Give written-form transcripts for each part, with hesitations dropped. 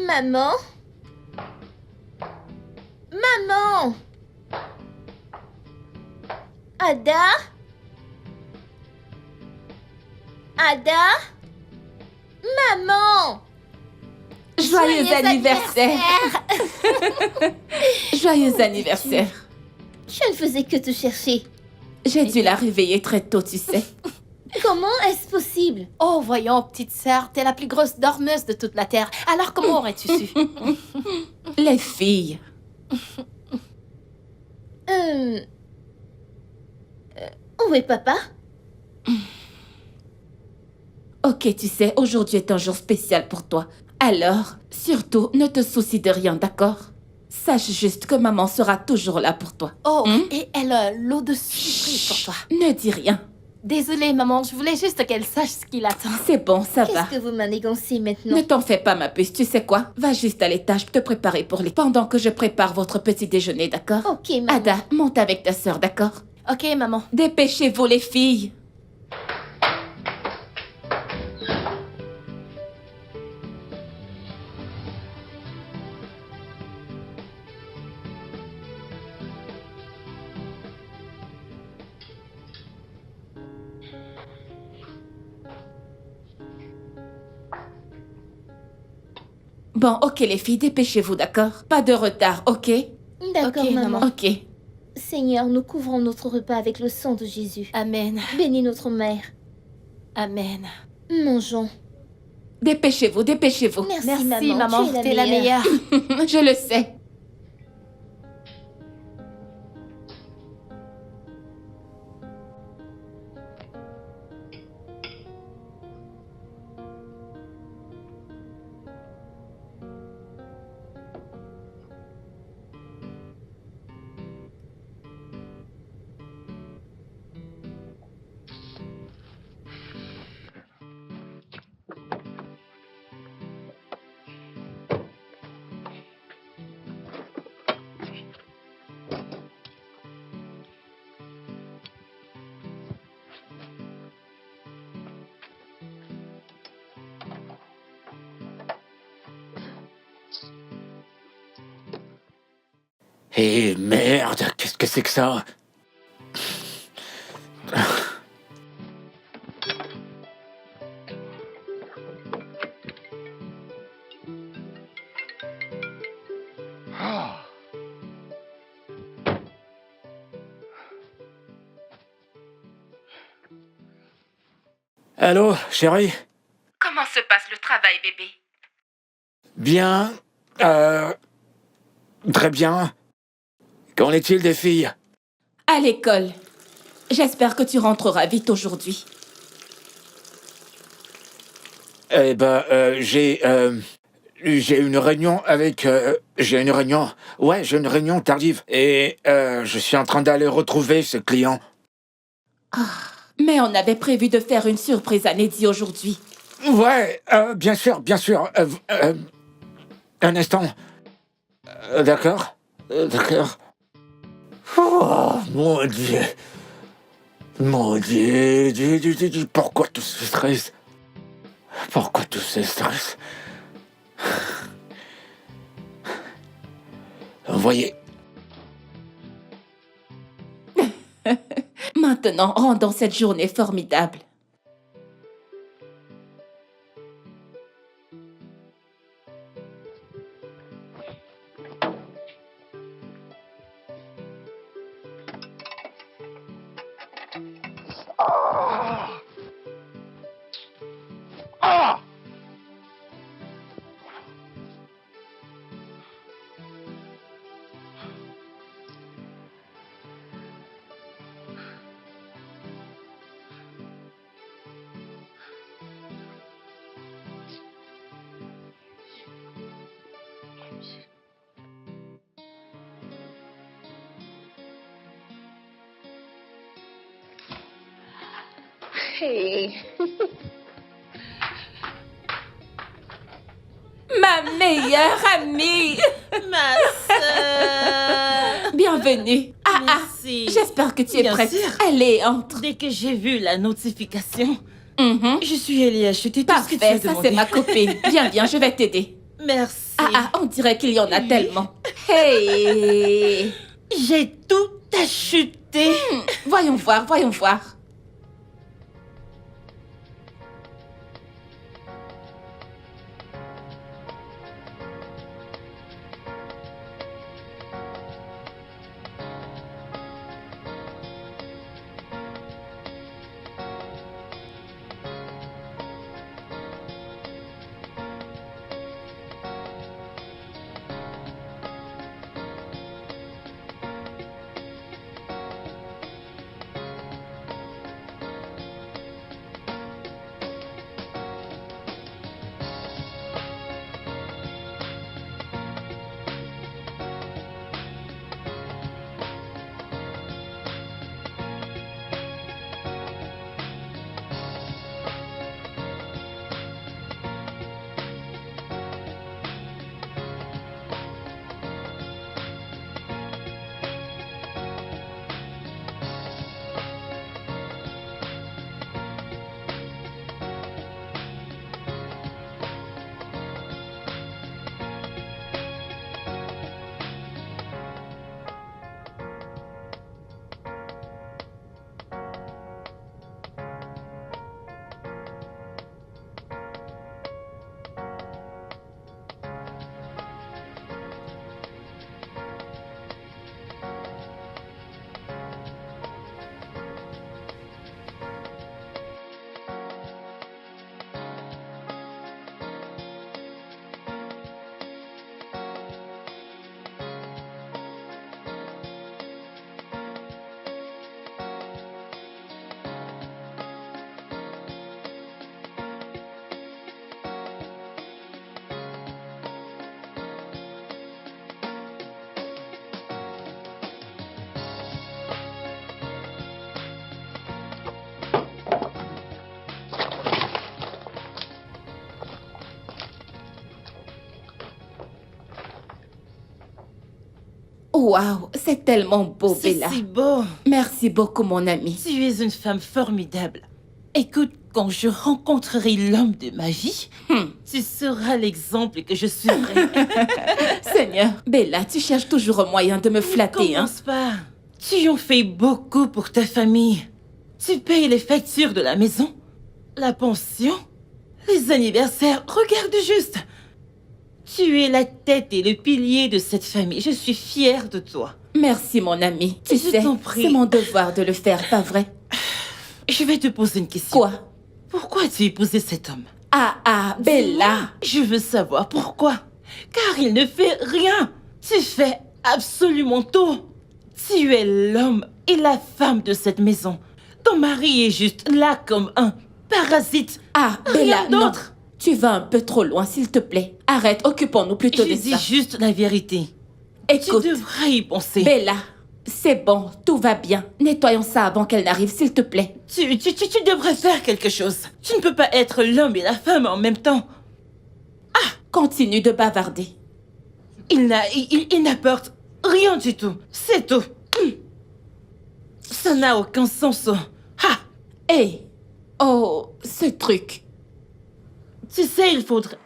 Maman? Maman? Ada? Ada? Maman? Joyeux anniversaire. Joyeux anniversaire. Je ne faisais que te chercher. J'ai dû la réveiller très tôt, tu sais. Comment est-ce possible? Oh, voyons, petite sœur, t'es la plus grosse dormeuse de toute la Terre. Alors comment aurais-tu su? Les filles. Où est papa? Ok, tu sais, aujourd'hui est un jour spécial pour toi. Alors, surtout, ne te soucie de rien, d'accord? Sache juste que maman sera toujours là pour toi. Oh, et elle a l'eau de surprise pour toi. Ne dis rien. Désolée, maman, je voulais juste qu'elle sache ce qui l'attend. C'est bon, ça va. Qu'est-ce que vous manigancez maintenant? Ne t'en fais pas, ma puce, tu sais quoi? Va juste à l'étage te préparer pour les... Pendant que je prépare votre petit déjeuner, d'accord? Ok, maman. Ada, monte avec ta sœur, d'accord? Ok, maman. Dépêchez-vous, les filles. Bon, ok, les filles, dépêchez-vous, d'accord? Pas de retard, ok? D'accord, Ok, maman. maman. Ok. Seigneur, nous couvrons notre repas avec le sang de Jésus. Amen. Bénis notre mère. Amen. Mangeons. Dépêchez-vous, dépêchez-vous. Merci, Merci, maman. maman, Tu es t'es la meilleure. Je le sais. Eh merde, qu'est-ce que c'est que ça? Allô, chérie? Comment se passe le travail, bébé? Bien. Très bien. Qu'en est-il des filles? À l'école. J'espère que tu rentreras vite aujourd'hui. Eh ben, j'ai une réunion avec... j'ai une réunion tardive. Et je suis en train d'aller retrouver ce client. Mais on avait prévu de faire une surprise à Neddy aujourd'hui. Ouais, bien sûr, bien sûr. Un instant. D'accord, d'accord. Oh, mon Dieu. Mon Dieu, pourquoi tout ce stress? Pourquoi tout ce stress? Voyez. Maintenant, rendons cette journée formidable. Ma meilleure amie. Ma sœur. Bienvenue. Merci. J'espère que tu es Bien prête. sûr. Allez, entre. Dès que j'ai vu la notification, Mhm. je suis allée acheter tout ce que tu as Parfait, ça demandé. c'est ma copine. Viens, je vais t'aider. Merci. On dirait qu'il y en a tellement. Hey! J'ai tout acheté. Voyons voir, voyons voir. Waouh, c'est tellement beau, C'est Bella. si beau. Merci beaucoup, mon ami. Tu es une femme formidable. Écoute, quand je rencontrerai l'homme de ma vie, tu seras l'exemple que je suivrai. Seigneur, Bella, tu cherches toujours un moyen de me flatter, hein? Commence pas. Tu en fais beaucoup pour ta famille. Tu payes les factures de la maison, la pension, les anniversaires. Regarde juste. Tu es la tête et le pilier de cette famille. Je suis fière de toi. Merci, mon ami. Tu Je sais, t'en prie. c'est mon devoir de le faire, pas vrai? Je vais te poser une question. Quoi? Pourquoi as-tu épousé cet homme? Bella. Je veux savoir pourquoi. Car il ne fait rien. Tu fais absolument tout. Tu es l'homme et la femme de cette maison. Ton mari est juste là comme un parasite. Bella, Rien non. d'autre. Tu vas un peu trop loin, s'il te plaît. Arrête, occupons-nous plutôt Je de dis ça. juste la vérité. Écoute, Tu devrais y penser. Bella, c'est bon, tout va bien. Nettoyons ça avant qu'elle n'arrive, s'il te plaît. Tu devrais faire quelque chose. Tu ne peux pas être l'homme et la femme en même temps. Continue de bavarder. Il n'apporte rien du tout. C'est tout. Ça n'a aucun sens. Oh, ce truc. Tu sais, il faudrait...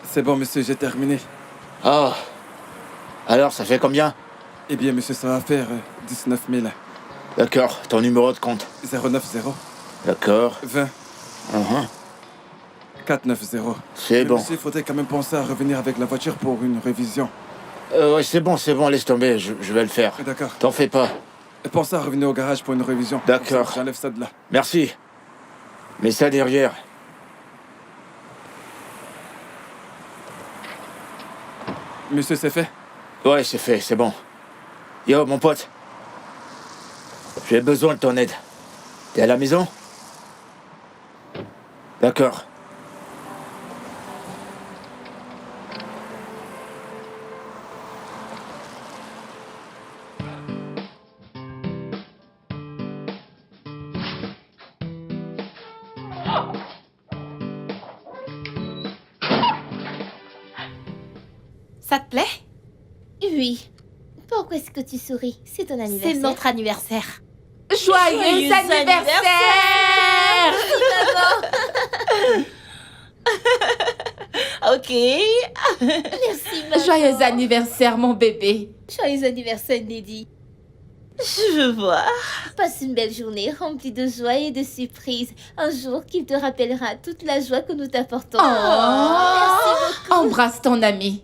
C'est bon, monsieur, j'ai terminé. Oh. Alors, ça fait combien? Eh bien, monsieur, ça va faire 19 000. D'accord, ton numéro de compte. 090 D'accord. 20 Mhm. 490. C'est Mais bon. monsieur, il faudrait quand même penser à revenir avec la voiture pour une révision. Ouais, c'est bon, laisse tomber, je vais le faire. D'accord. T'en fais pas. Pensez à revenir au garage pour une révision. D'accord. J'enlève ça de là. Merci. Mets ça derrière. Monsieur, c'est fait? Ouais, c'est fait, c'est bon. Yo, mon pote. J'ai besoin de ton aide. T'es à la maison? D'accord. Ça te plaît? Oui. Pourquoi est-ce que tu souris? C'est ton anniversaire. C'est notre anniversaire. Joyeux anniversaire! Ok. Merci, maman. Joyeux anniversaire, mon bébé. Joyeux anniversaire, Lady. Je veux voir. Passe une belle journée remplie de joie et de surprises. Un jour qui te rappellera toute la joie que nous t'apportons. Merci beaucoup. Embrasse ton ami.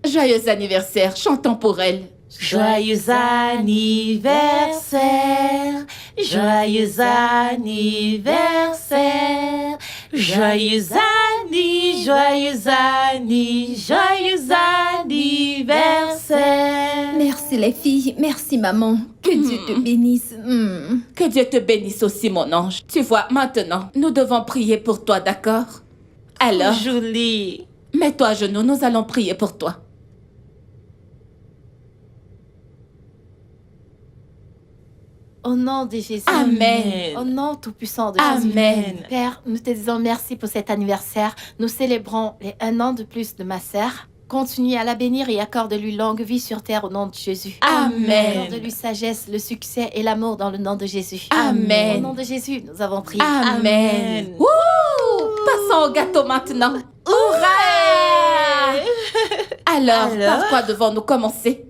Joyeux anniversaire, chantons pour elle. Joyeux anniversaire, joyeux anniversaire, joyeux anniversaire. Merci les filles, merci maman. Que Dieu te bénisse. Que Dieu te bénisse aussi, mon ange. Tu vois, maintenant, nous devons prier pour toi, d'accord? Alors, Julie. mets-toi à genoux, nous allons prier pour toi. Au nom de Jésus. Amen. Au nom tout-puissant de Jésus. Amen. Père, nous te disons merci pour cet anniversaire. Nous célébrons les 1 an de plus de ma sœur. Continue à la bénir et accorde-lui longue vie sur terre au nom de Jésus. Amen. Accorde-lui sagesse, le succès et l'amour dans le nom de Jésus. Amen. Au nom de Jésus, nous avons prié. Amen. Wouh! Passons au gâteau maintenant. Hurrah! Alors, par quoi devons-nous commencer?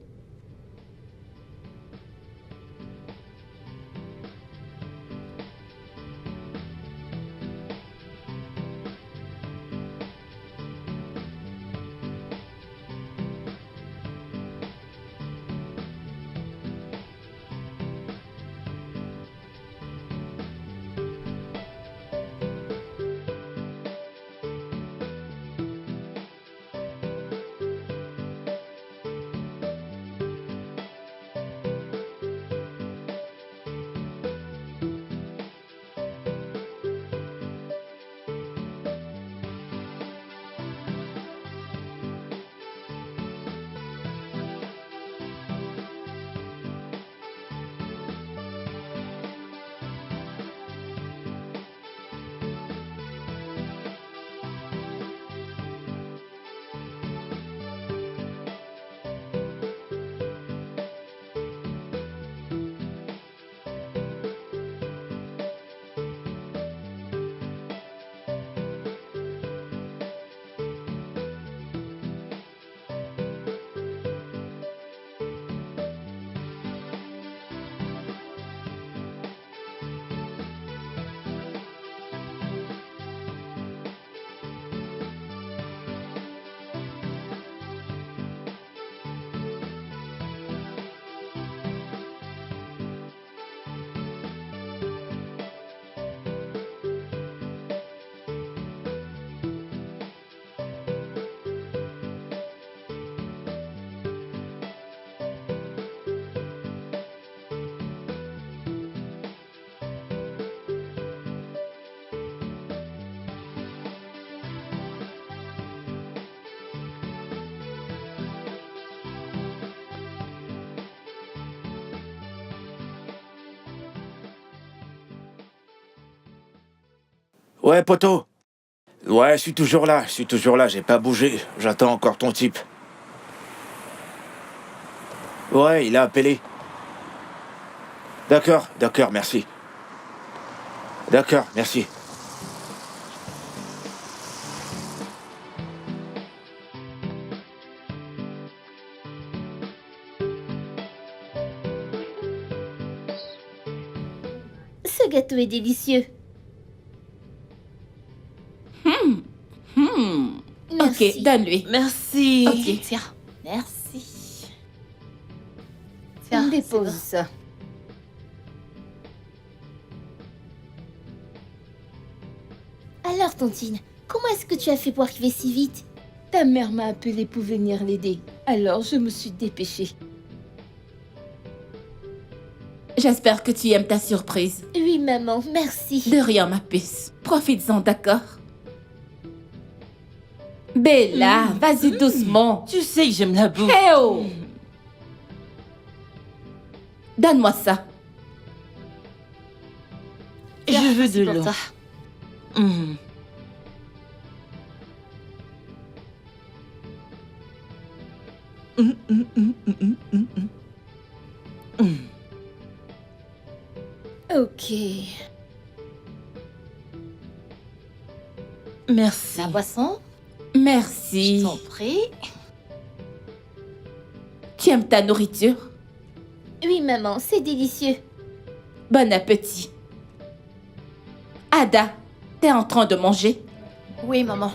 Ouais, poto. Ouais, je suis toujours là, j'ai pas bougé. J'attends encore ton type. Ouais, il a appelé. D'accord, merci. D'accord, merci. Ce gâteau est délicieux. Merci. Ok, donne-lui. Merci. Ok. Tiens, merci. Tiens, Dépose c'est ça. Alors, Tontine, comment est-ce que tu as fait pour arriver si vite? Ta mère m'a appelé pour venir l'aider. Alors, je me suis dépêchée. J'espère que tu aimes ta surprise. Oui, maman, merci. De rien, ma puce. Profites-en, d'accord? Bella, vas-y doucement. Tu sais que j'aime la bouffe. Eh oh! Donne-moi ça. Je veux c'est de pour l'eau. toi. Mm. Ok. Merci. La boisson, Merci. je t'en prie. Tu aimes ta nourriture? Oui, maman, c'est délicieux. Bon appétit. Ada, t'es en train de manger? Oui, maman.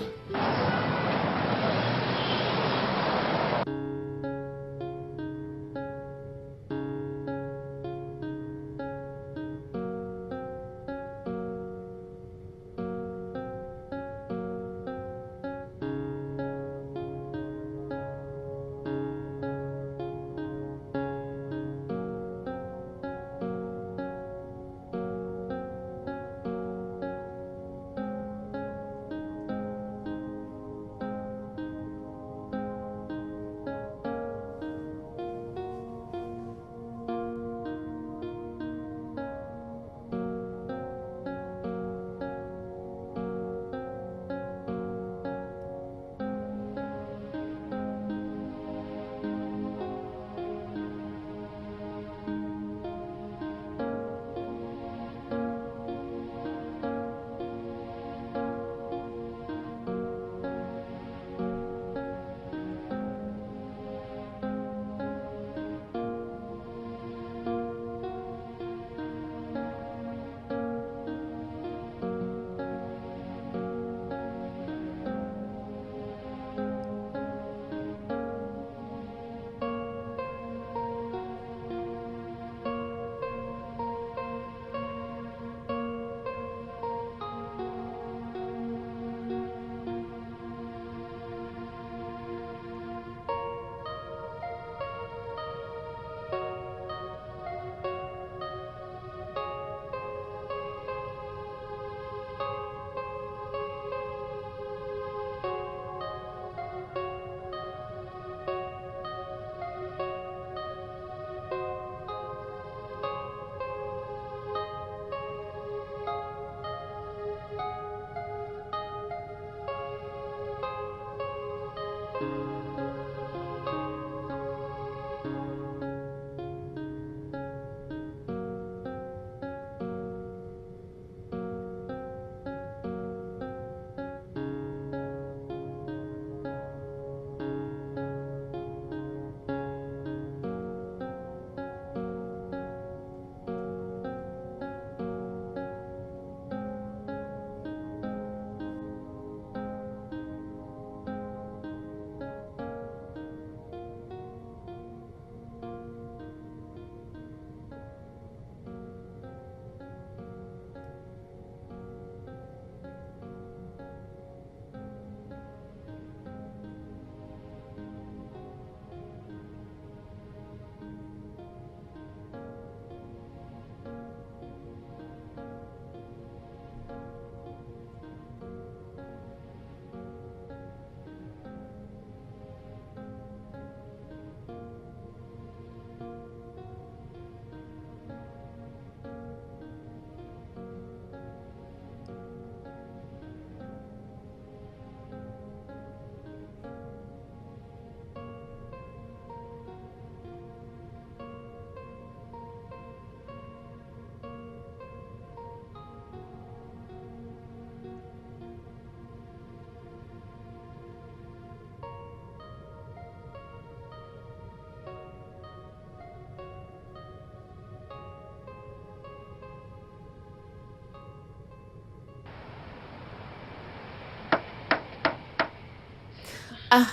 Ah,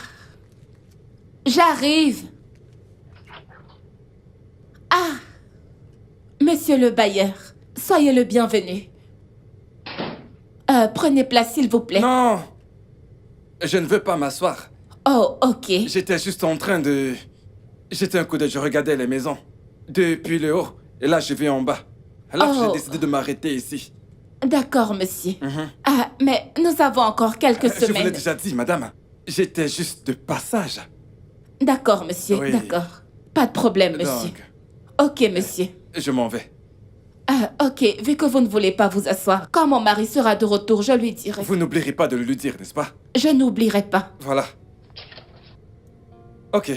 j'arrive. Ah, monsieur le bailleur, soyez le bienvenu. Prenez place, s'il vous plaît. Non! Je ne veux pas m'asseoir. Oh, ok. J'étais juste en train de... J'étais un coup d'œil, je regardais les maisons. Depuis le haut, et là je vais en bas. Alors Oh. j'ai décidé de m'arrêter ici. D'accord, monsieur. Ah, mais nous avons encore quelques Je vous l'ai semaines. déjà dit, madame. J'étais juste de passage. D'accord, monsieur, Oui. d'accord. Pas de problème, monsieur. Donc, Ok, monsieur. je m'en vais. Ah, ok, vu que vous ne voulez pas vous asseoir, quand mon mari sera de retour, je lui dirai. Vous n'oublierez pas de le lui dire, n'est-ce pas? Je n'oublierai pas. Voilà. Ok.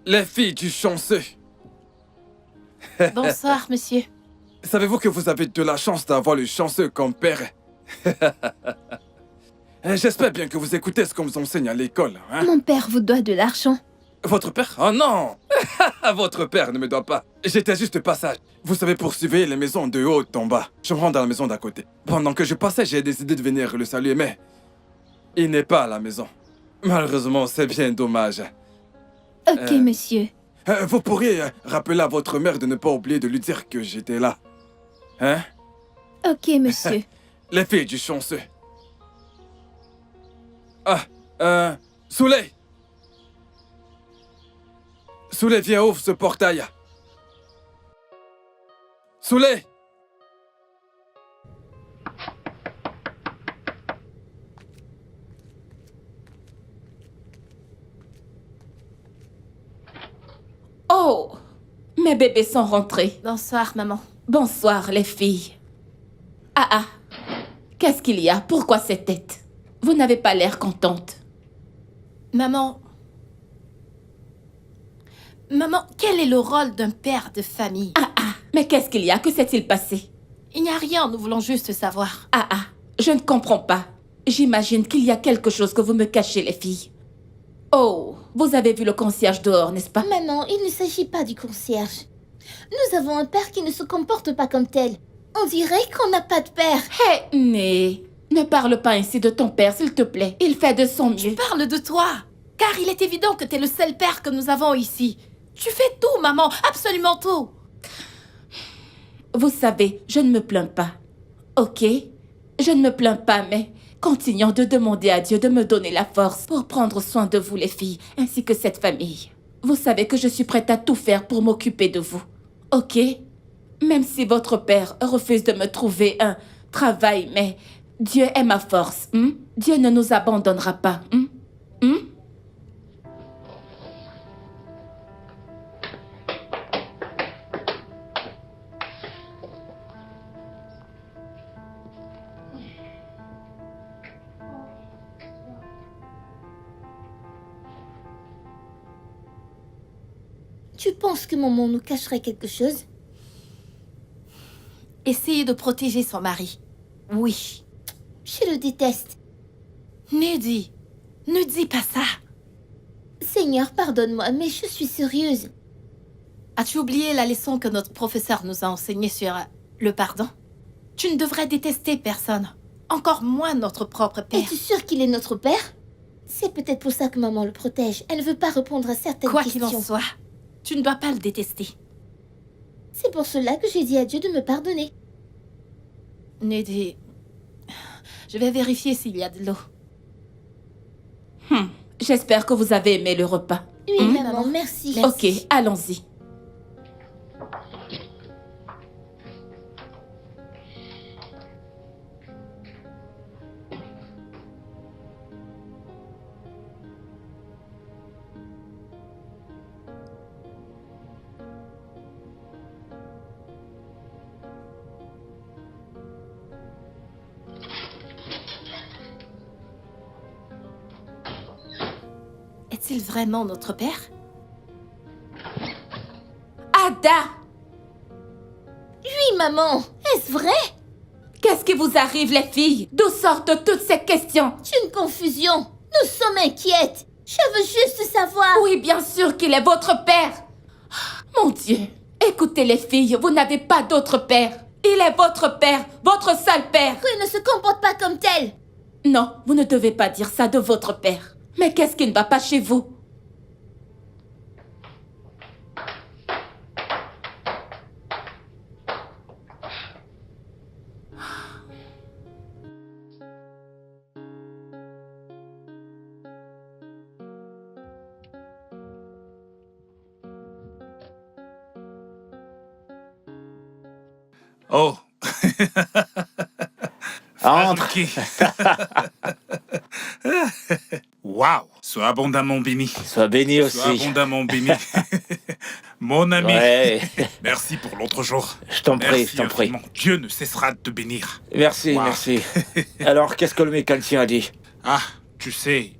Les filles du chanceux. Bonsoir, monsieur. Savez-vous que vous avez de la chance d'avoir le chanceux comme père? J'espère bien que vous écoutez ce qu'on vous enseigne à l'école, hein? Mon père vous doit de l'argent. Votre père? Oh non! Votre père ne me doit pas. J'étais juste de passage. Vous savez, pour surveiller les maisons de haut en bas. Je me rends dans la maison d'à côté. Pendant que je passais, j'ai décidé de venir le saluer, mais il n'est pas à la maison. Malheureusement, c'est bien dommage. Ok, monsieur. Vous pourriez rappeler à votre mère de ne pas oublier de lui dire que j'étais là. Hein? Ok, monsieur. Les filles du chanceux. Ah, Souley! Souley, viens, ouvre ce portail. Souley! Oh, mes bébés sont rentrés. Bonsoir, maman. Bonsoir, les filles. Ah, qu'est-ce qu'il y a? Pourquoi cette tête? Vous n'avez pas l'air contente. Maman, quel est le rôle d'un père de famille? Mais qu'est-ce qu'il y a? Que s'est-il passé? Il n'y a rien, nous voulons juste savoir. Je ne comprends pas. J'imagine qu'il y a quelque chose que vous me cachez, les filles. Oh, vous avez vu le concierge dehors, n'est-ce pas? Maman, il ne s'agit pas du concierge. Nous avons un père qui ne se comporte pas comme tel. On dirait qu'on n'a pas de père. Hé, Né, ne parle pas ainsi de ton père, s'il te plaît. Il fait de son Tu mieux. parles de toi, car il est évident que t'es le seul père que nous avons ici. Tu fais tout, maman, absolument tout. Vous savez, je ne me plains pas. Ok? Je ne me plains pas, mais continuons de demander à Dieu de me donner la force pour prendre soin de vous, les filles, ainsi que cette famille. Vous savez que je suis prête à tout faire pour m'occuper de vous. Ok? Même si votre père refuse de me trouver un travail, mais Dieu est ma force. Dieu ne nous abandonnera pas. Tu penses que maman nous cacherait quelque chose? Essayez de protéger son mari. Oui. Je le déteste. Ne dis pas ça. Seigneur, pardonne-moi, mais je suis sérieuse. As-tu oublié la leçon que notre professeur nous a enseignée sur le pardon? Tu ne devrais détester personne, encore moins notre propre père. Es-tu sûre qu'il est notre père? C'est peut-être pour ça que maman le protège. Elle ne veut pas répondre à certaines Quoi questions. qu'il en soit, tu ne dois pas le détester. C'est pour cela que j'ai dit à Dieu de me pardonner. Neddy, je vais vérifier s'il y a de l'eau. J'espère que vous avez aimé le repas. Oui, maman, maman. merci. Ok, allons-y. Est-il vraiment notre père? Ada! Oui, maman. Est-ce vrai? Qu'est-ce qui vous arrive, les filles? D'où sortent toutes ces questions? C'est une confusion. Nous sommes inquiètes. Je veux juste savoir. Oui, bien sûr qu'il est votre père. Mon Dieu, écoutez les filles, vous n'avez pas d'autre père. Il est votre père, votre sale père. Il ne se comporte pas comme tel. Non, vous ne devez pas dire ça de votre père. Mais qu'est-ce qui ne va pas chez vous? Oh. Entre. Ruki. Waouh. Sois abondamment béni. Sois béni Sois aussi. abondamment béni. Mon ami. Ouais, Merci pour l'autre jour. je t'en prie, Merci je t'en prie. infiniment. Dieu ne cessera de te bénir. Merci, Wow. merci. Alors, qu'est-ce que le mécanicien a dit? Ah, tu sais.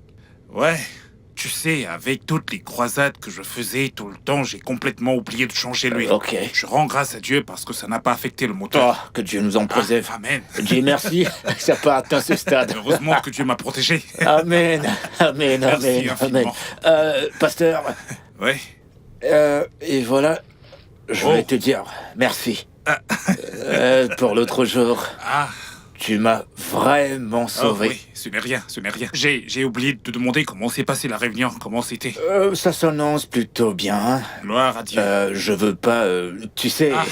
Ouais. Tu sais, avec toutes les croisades que je faisais tout le temps, j'ai complètement oublié de changer l'huile. Ok. Je rends grâce à Dieu parce que ça n'a pas affecté le moteur. Oh, que Dieu nous en préserve. Amen. Dieu merci, ça n'a pas atteint ce stade. Heureusement que Dieu m'a protégé. Amen, amen, Merci amen, amen. infiniment. Pasteur, Ouais. et voilà, je voulais te dire merci. Pour l'autre jour, Ah, tu m'as vraiment oh, sauvé. oui, ce n'est rien, ce n'est rien. J'ai oublié de te demander comment s'est passée la réunion, comment c'était. Ça s'annonce plutôt bien. Gloire à Dieu. Je veux pas, tu sais... Ah.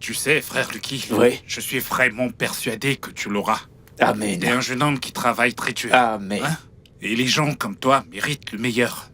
Tu sais, frère Lucky, Oui. je suis vraiment persuadé que tu l'auras. Amen. T'es un jeune homme qui travaille très dur. Amen. Hein? Et les gens comme toi méritent le meilleur.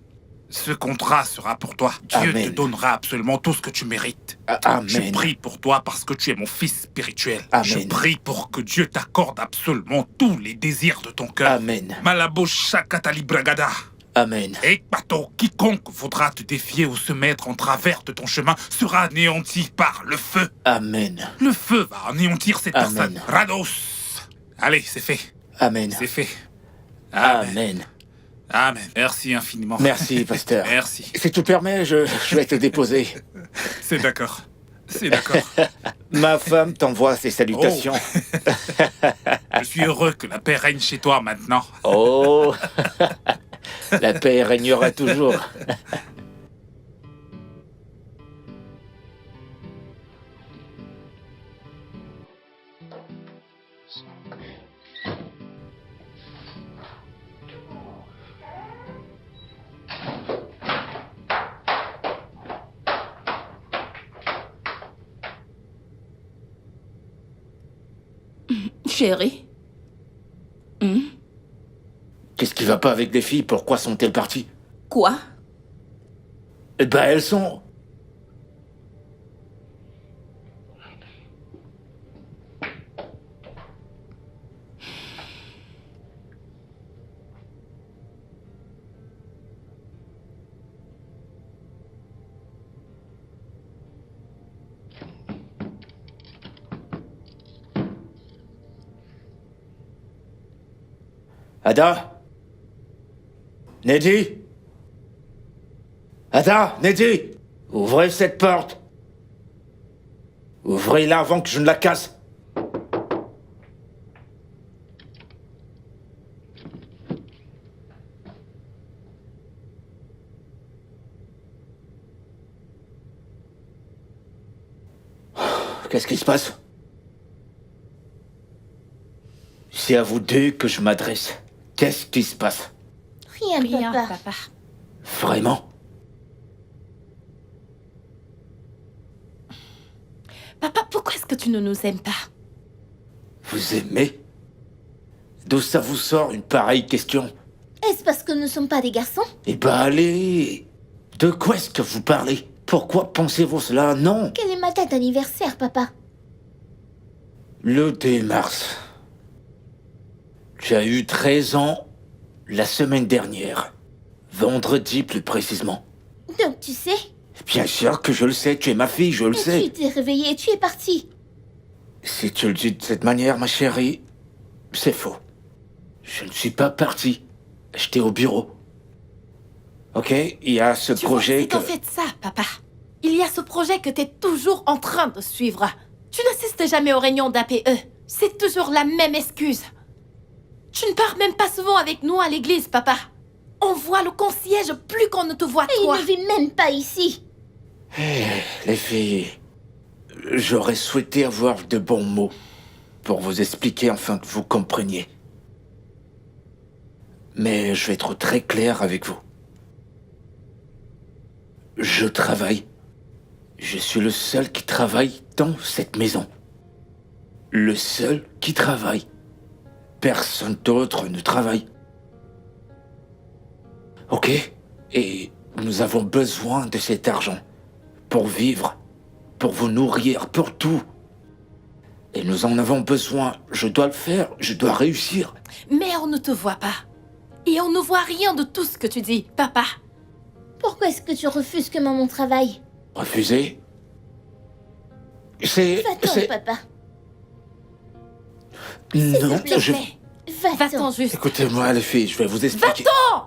Ce contrat sera pour toi. Dieu Amen. te donnera absolument tout ce que tu mérites. Je Amen. prie pour toi parce que tu es mon fils spirituel. Amen. Je prie pour que Dieu t'accorde absolument tous les désirs de ton cœur. Amen. Malabo Shakatali Bragada. Amen. Et Pato, quiconque voudra te défier ou se mettre en travers de ton chemin sera anéanti par le feu. Amen. Le feu va anéantir cette Amen. personne. Rados. Allez, c'est fait. Amen. C'est fait. Amen. Amen. Amen. Merci infiniment. Merci, pasteur. Merci. Si tu permets, je vais te déposer. C'est d'accord. C'est d'accord. Ma femme t'envoie ses salutations. Je suis heureux que la paix règne chez toi maintenant. Oh, la paix régnera toujours. Chérie. Qu'est-ce qui va pas avec les filles? Pourquoi sont-elles parties? Quoi? Eh ben, elles sont... Ada? Neddy? Ada? Neddy? Ouvrez cette porte. Ouvrez-la avant que je ne la casse. Qu'est-ce qui se passe? C'est à vous deux que je m'adresse. Qu'est-ce qui se passe? Rien, Rien, papa. papa. Vraiment? Papa, pourquoi est-ce que tu ne nous aimes pas? Vous aimez? D'où ça vous sort une pareille question? Est-ce parce que nous ne sommes pas des garçons? Eh ben allez! De quoi est-ce que vous parlez? Pourquoi pensez-vous cela? Non! Quelle est ma date d'anniversaire, papa? Le 2 mars. Tu as eu 13 ans la semaine dernière. Vendredi plus précisément. Donc tu sais? Bien sûr que je le sais, tu es ma fille, je le Et sais. tu t'es réveillé et tu es parti. Si tu le dis de cette manière, ma chérie, c'est faux. Je ne suis pas parti. J'étais au bureau. Ok, il y a ce Tu vois, projet c'est que... en fait ça, papa. Il y a ce projet que t'es toujours en train de suivre. Tu n'assistes jamais aux réunions d'APE. C'est toujours la même excuse. Tu ne pars même pas souvent avec nous à l'église, papa. On voit le concierge plus qu'on ne te voit, Et toi. il ne vit même pas ici. Les filles, j'aurais souhaité avoir de bons mots pour vous expliquer afin que vous compreniez. Mais je vais être très clair avec vous. Je travaille. Je suis le seul qui travaille dans cette maison. Le seul qui travaille. Personne d'autre ne travaille. Ok? Et nous avons besoin de cet argent. Pour vivre. Pour vous nourrir. Pour tout. Et nous en avons besoin. Je dois le faire. Je dois réussir. Mais on ne te voit pas. Et on ne voit rien de tout ce que tu dis, papa. Pourquoi est-ce que tu refuses que maman travaille? Refuser? C'est... Va-t'en, papa. Non, S'il te plaît, je... Va-t'en. Va-t'en juste. Écoutez-moi, les filles, je vais vous expliquer. Va-t'en!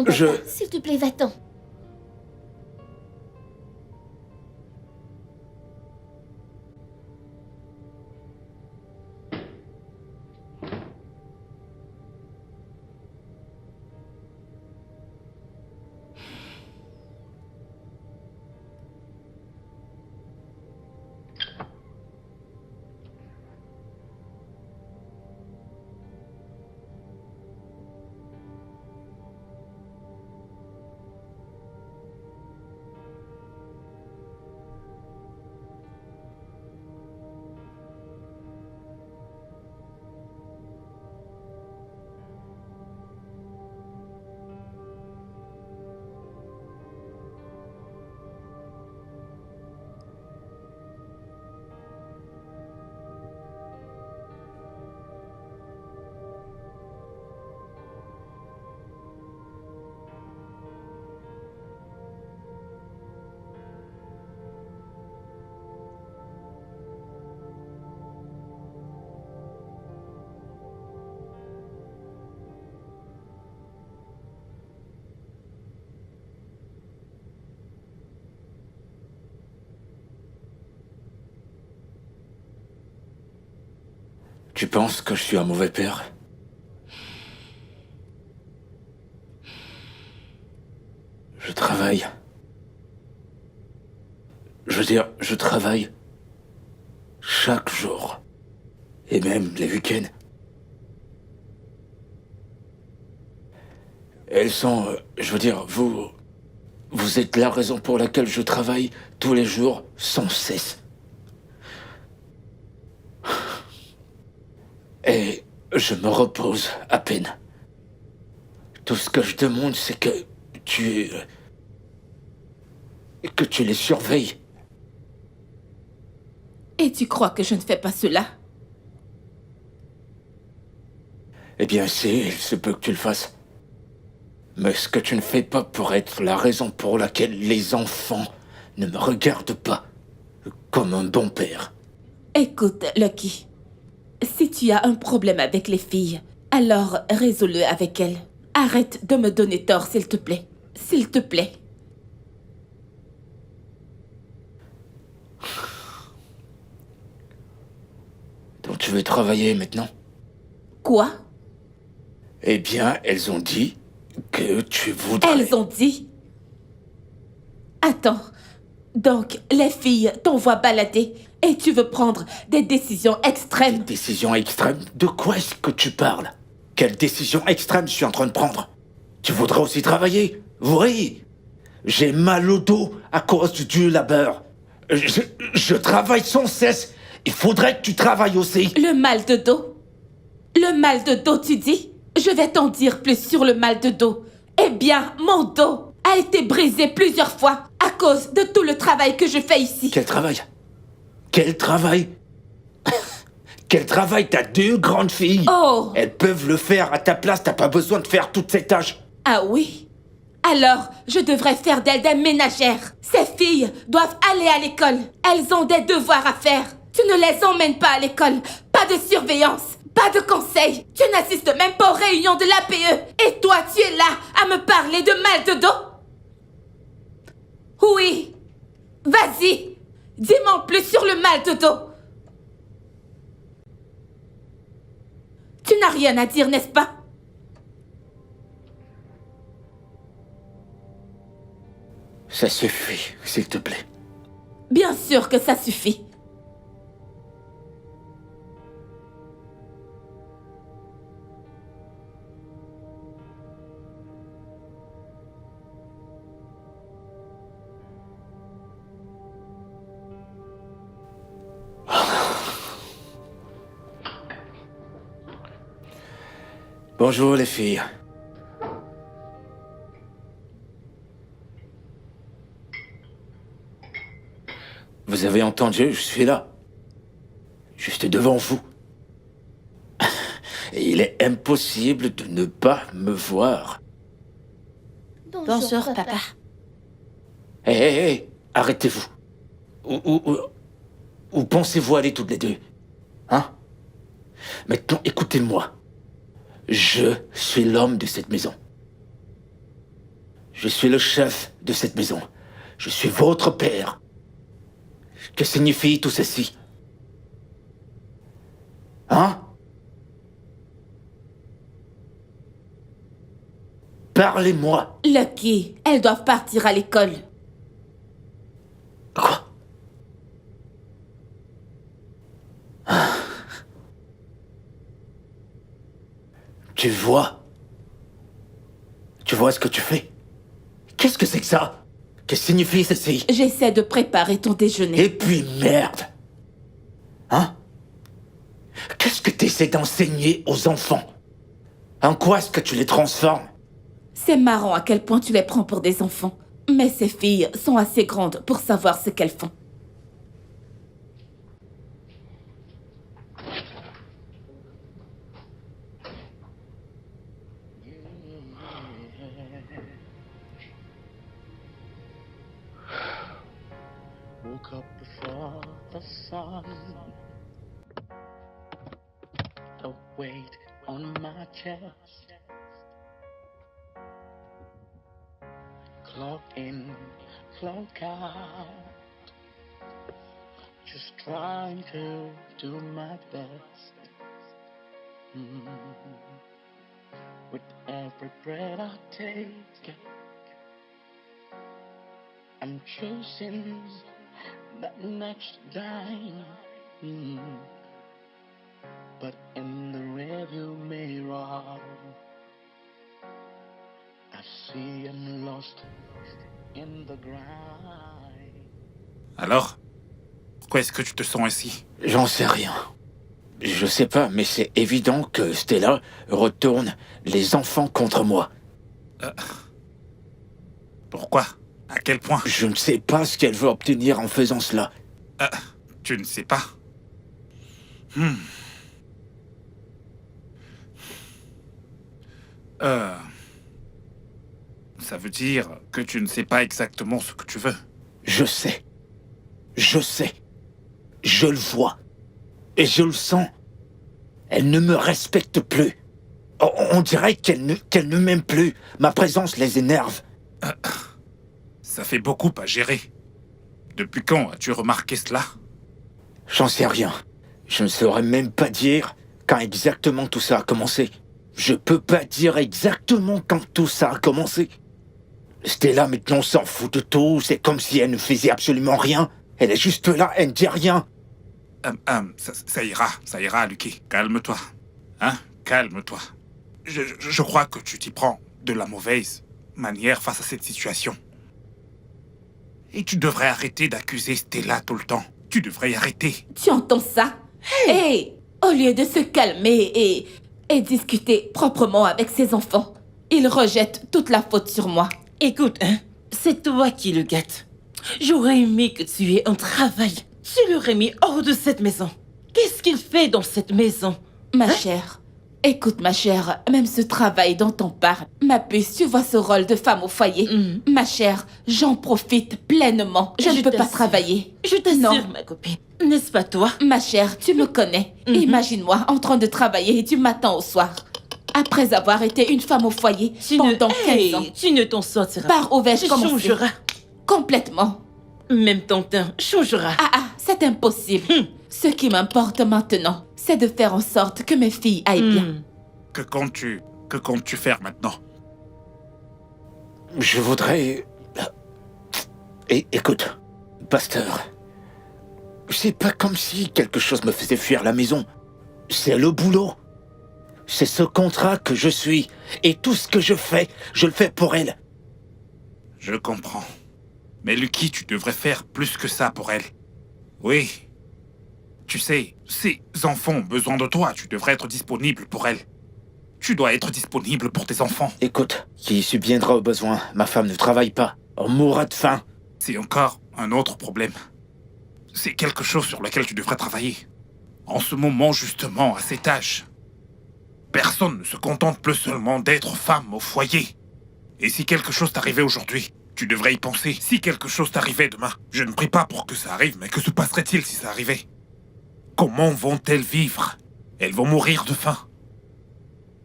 Va-t'en, papa. S'il te plaît, va-t'en. Tu penses que je suis un mauvais père? Je travaille. Je veux dire, je travaille chaque jour. Et même les week-ends. Elles sont... je veux dire, vous êtes la raison pour laquelle je travaille tous les jours sans cesse. Et je me repose à peine. Tout ce que je demande, c'est que tu les surveilles. Et tu crois que je ne fais pas cela? Eh bien, il se peut que tu le fasses. Mais ce que tu ne fais pas pourrait être la raison pour laquelle les enfants ne me regardent pas comme un bon père. Écoute, Lucky. Si tu as un problème avec les filles, alors résous-le avec elles. Arrête de me donner tort, s'il te plaît. S'il te plaît. Donc tu veux travailler maintenant? Quoi? Eh bien, elles ont dit que tu voudrais... Elles ont dit? Attends. Donc, les filles t'envoient balader et tu veux prendre des décisions extrêmes. Des décisions extrêmes? De quoi est-ce que tu parles? Quelle décision extrême je suis en train de prendre? Tu voudrais aussi travailler? Oui. J'ai mal au dos à cause du labeur. Je travaille sans cesse. Il faudrait que tu travailles aussi. Le mal de dos? Le mal de dos, tu dis? Je vais t'en dire plus sur le mal de dos. Eh bien, mon dos a été brisé plusieurs fois à cause de tout le travail que je fais ici. Quel travail? Quel travail? Quel travail? T'as 2 grandes filles. Oh! Elles peuvent le faire à ta place, t'as pas besoin de faire toutes ces tâches. Ah oui? Alors, je devrais faire d'elles des ménagères. Ces filles doivent aller à l'école. Elles ont des devoirs à faire. Tu ne les emmènes pas à l'école. Pas de surveillance. Pas de conseils. Tu n'assistes même pas aux réunions de l'APE. Et toi, tu es là à me parler de mal de dos? Oui. Vas-y. Dis-moi plus sur le mal de dos. Tu n'as rien à dire, n'est-ce pas? Ça suffit, s'il te plaît. Bien sûr que ça suffit. Bonjour les filles. Vous avez entendu, je suis là. Juste devant vous. Et il est impossible de ne pas me voir. Bonjour, papa. Hé, arrêtez-vous. Où pensez-vous aller toutes les deux? Hein? Maintenant, écoutez-moi. Je suis l'homme de cette maison. Je suis le chef de cette maison. Je suis votre père. Que signifie tout ceci? Hein? Parlez-moi. Lucky, elles doivent partir à l'école. Quoi? Tu vois? Tu vois ce que tu fais? Qu'est-ce que c'est que ça? Que signifie ceci? J'essaie de préparer ton déjeuner. Et puis merde! Hein? Qu'est-ce que tu essaies d'enseigner aux enfants? En quoi est-ce que tu les transformes? C'est marrant à quel point tu les prends pour des enfants. Mais ces filles sont assez grandes pour savoir ce qu'elles font. Woke up before the sun. A weight on my chest. Clock in, clock out. Just trying to do my best. With every breath I take, I'm chasing that next dime. But in the rearview mirror, I see I'm lost in the grind. Alors, pourquoi est-ce que tu te sens ainsi? J'en sais rien. Je sais pas, mais c'est évident que Stella retourne les enfants contre moi. Pourquoi? À quel point? Je ne sais pas ce qu'elle veut obtenir en faisant cela. Tu ne sais pas? Ça veut dire que tu ne sais pas exactement ce que tu veux. Je sais. Je sais. Je le vois. Et je le sens. Elle ne me respecte plus. On dirait qu'elle ne m'aime plus. Ma présence les énerve. Ça fait beaucoup à gérer. Depuis quand as-tu remarqué cela? J'en sais rien. Je ne saurais même pas dire quand exactement tout ça a commencé. Je peux pas dire exactement quand tout ça a commencé. Stella maintenant s'en fout de tout. C'est comme si elle ne faisait absolument rien. Elle est juste là, elle ne dit rien. Ça ira, Lucky. Calme-toi. Hein? Calme-toi. Je crois que tu t'y prends de la mauvaise manière face à cette situation. Et tu devrais arrêter d'accuser Stella tout le temps. Tu devrais y arrêter. Tu entends ça? Hey! Au lieu de se calmer et discuter proprement avec ses enfants, il rejette toute la faute sur moi. Écoute, hein, c'est toi qui le gâtes. J'aurais aimé que tu aies un travail. Tu l'aurais mis hors de cette maison. Qu'est-ce qu'il fait dans cette maison? Ma chère, écoute ma chère, même ce travail dont on parle, ma puce, tu vois ce rôle de femme au foyer. Ma chère, j'en profite pleinement. Je ne peux pas travailler. Je t'assure, ma copine. N'est-ce pas toi? Ma chère, tu me connais. Imagine-moi en train de travailler du matin au soir. Après avoir été une femme au foyer pendant 15 ans. Tu ne t'en sortiras. Par où vais-je commencer? Changeras. Complètement. Même Tintin changera. C'est impossible. Ce qui m'importe maintenant, c'est de faire en sorte que mes filles aillent bien. Que comptes-tu faire maintenant? Je voudrais... Écoute, pasteur, c'est pas comme si quelque chose me faisait fuir la maison. C'est le boulot. C'est ce contrat que je suis. Et tout ce que je fais, je le fais pour elle. Je comprends. Mais Lucky, tu devrais faire plus que ça pour elle. Oui. Tu sais, ces enfants ont besoin de toi. Tu devrais être disponible pour elle. Tu dois être disponible pour tes enfants. Écoute, qui subviendra aux besoins? Ma femme ne travaille pas. On mourra de faim. C'est encore un autre problème. C'est quelque chose sur lequel tu devrais travailler. En ce moment, justement, à cet âge, personne ne se contente plus seulement d'être femme au foyer. Et si quelque chose t'arrivait aujourd'hui, tu devrais y penser. Si quelque chose t'arrivait demain, je ne prie pas pour que ça arrive, mais que se passerait-il si ça arrivait? Comment vont-elles vivre? Elles vont mourir de faim.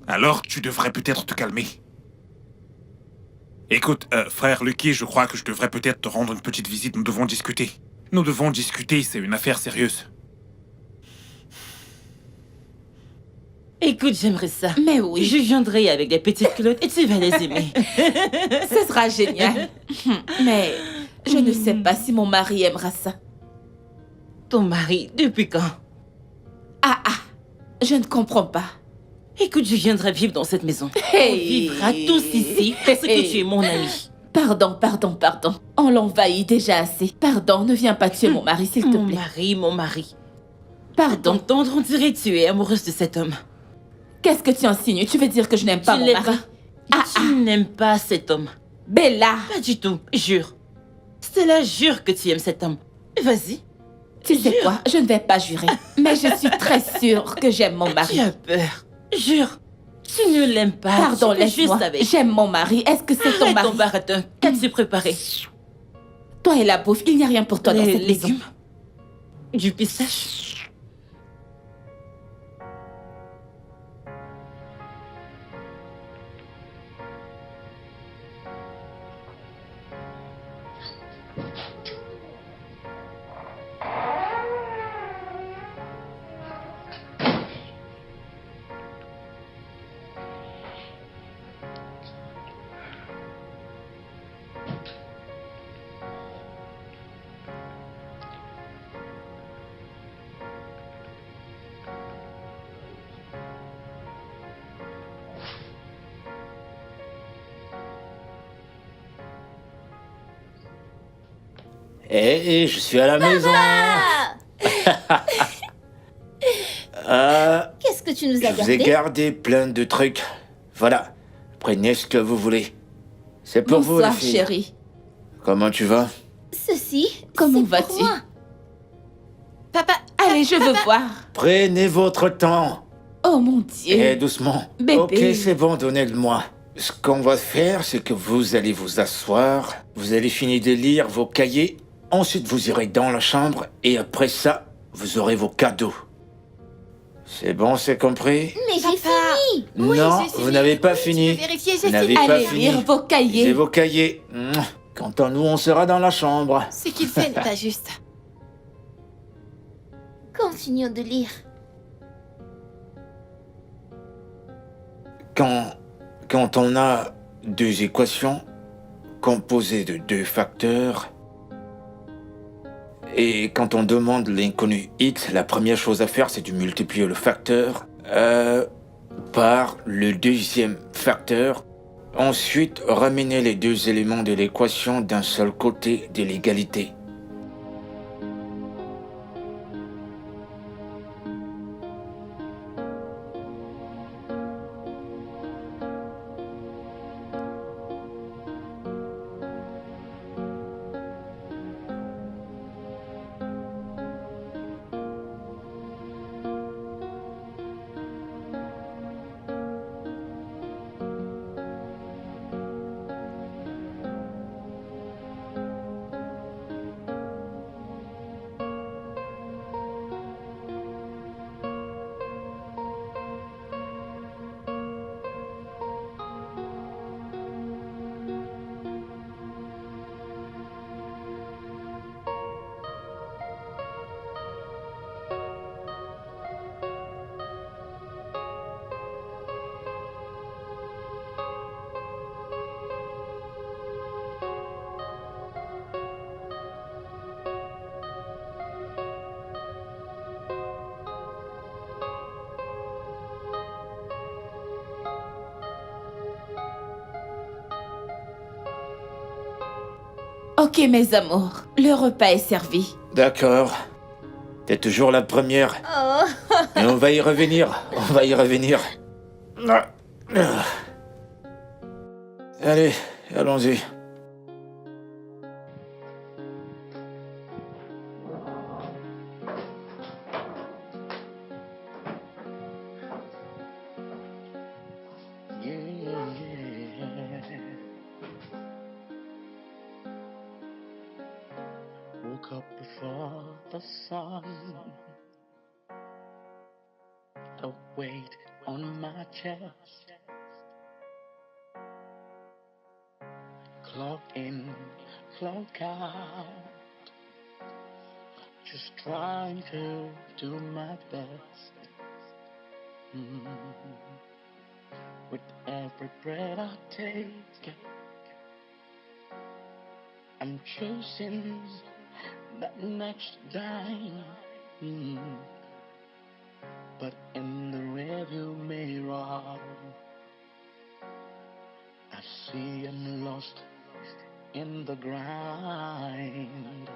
Alors tu devrais peut-être te calmer. Écoute, frère Lucky, je crois que je devrais peut-être te rendre une petite visite. Nous devons discuter. Nous devons discuter, c'est une affaire sérieuse. Écoute, j'aimerais ça. Mais oui. Je viendrai avec des petites culottes et tu vas les aimer. Ce sera génial. Mais je ne sais pas si mon mari aimera ça. Ton mari, depuis quand? Ah, je ne comprends pas. Écoute, je viendrai vivre dans cette maison. Hey. On vivra tous ici parce que tu es mon ami. Pardon. On l'envahit déjà assez. Pardon, ne viens pas tuer mon mari, s'il te plaît. Mon mari. Pardon. D'entendre, on dirait que tu es amoureuse de cet homme. Qu'est-ce que tu insinues? Tu veux dire que je n'aime pas mon mari? Tu n'aimes pas cet homme. Bella! Pas du tout, jure. Stella, jure que tu aimes cet homme. Vas-y. Tu sais quoi? Je ne vais pas jurer. Mais je suis très sûre que j'aime mon mari. Tu as peur. Jure. Tu ne l'aimes pas. Pardon, tu fais laisse-moi. juste avec. J'aime mon mari. Est-ce que c'est ton Arrête mari? ton baratin. Qu'as-tu préparé? Toi et la bouffe, il n'y a rien pour toi dans Les cette maison. légumes. Du pistache. Et je suis à la maison. Qu'est-ce que tu nous Je as vous ai gardé? gardé plein de trucs. Voilà, prenez ce que vous voulez. C'est pour vous, les Bonsoir, filles. chérie. Comment tu vas? Ceci, Comment c'est pour vas-tu? moi. Papa, Allez, je veux voir. Prenez votre temps. Oh mon Dieu. Et doucement. Bébé. Ok, c'est bon, donnez-le-moi. Ce qu'on va faire, c'est que vous allez vous asseoir, vous allez finir de lire vos cahiers, ensuite vous irez dans la chambre, et après ça, vous aurez vos cadeaux. C'est bon, c'est compris? Mais j'ai Papa. fini. Oui, Non, j'ai fini. vous n'avez pas Oui, fini. je vais vérifier, j'ai Vous n'avez fini. pas Allez fini. lire vos C'est cahiers. vos cahiers. Quant à nous, on sera dans la chambre. Ce qu'il fait n'est pas juste. Continuons de lire. Quand on a deux équations composées de deux facteurs, et quand on demande l'inconnu x, la première chose à faire, c'est de multiplier le facteur par le deuxième facteur. Ensuite, ramener les deux éléments de l'équation d'un seul côté de l'égalité. Ok, mes amours, le repas est servi. D'accord. T'es toujours la première. Oh, Mais on va y revenir. On va y revenir. Allez, allons-y. Woke up before the sun. A weight on my chest. clock in, clock out. Just trying to do my best. With every breath I take, I'm chasing that next dime. But in the rearview mirror, I see I'm lost in the grind.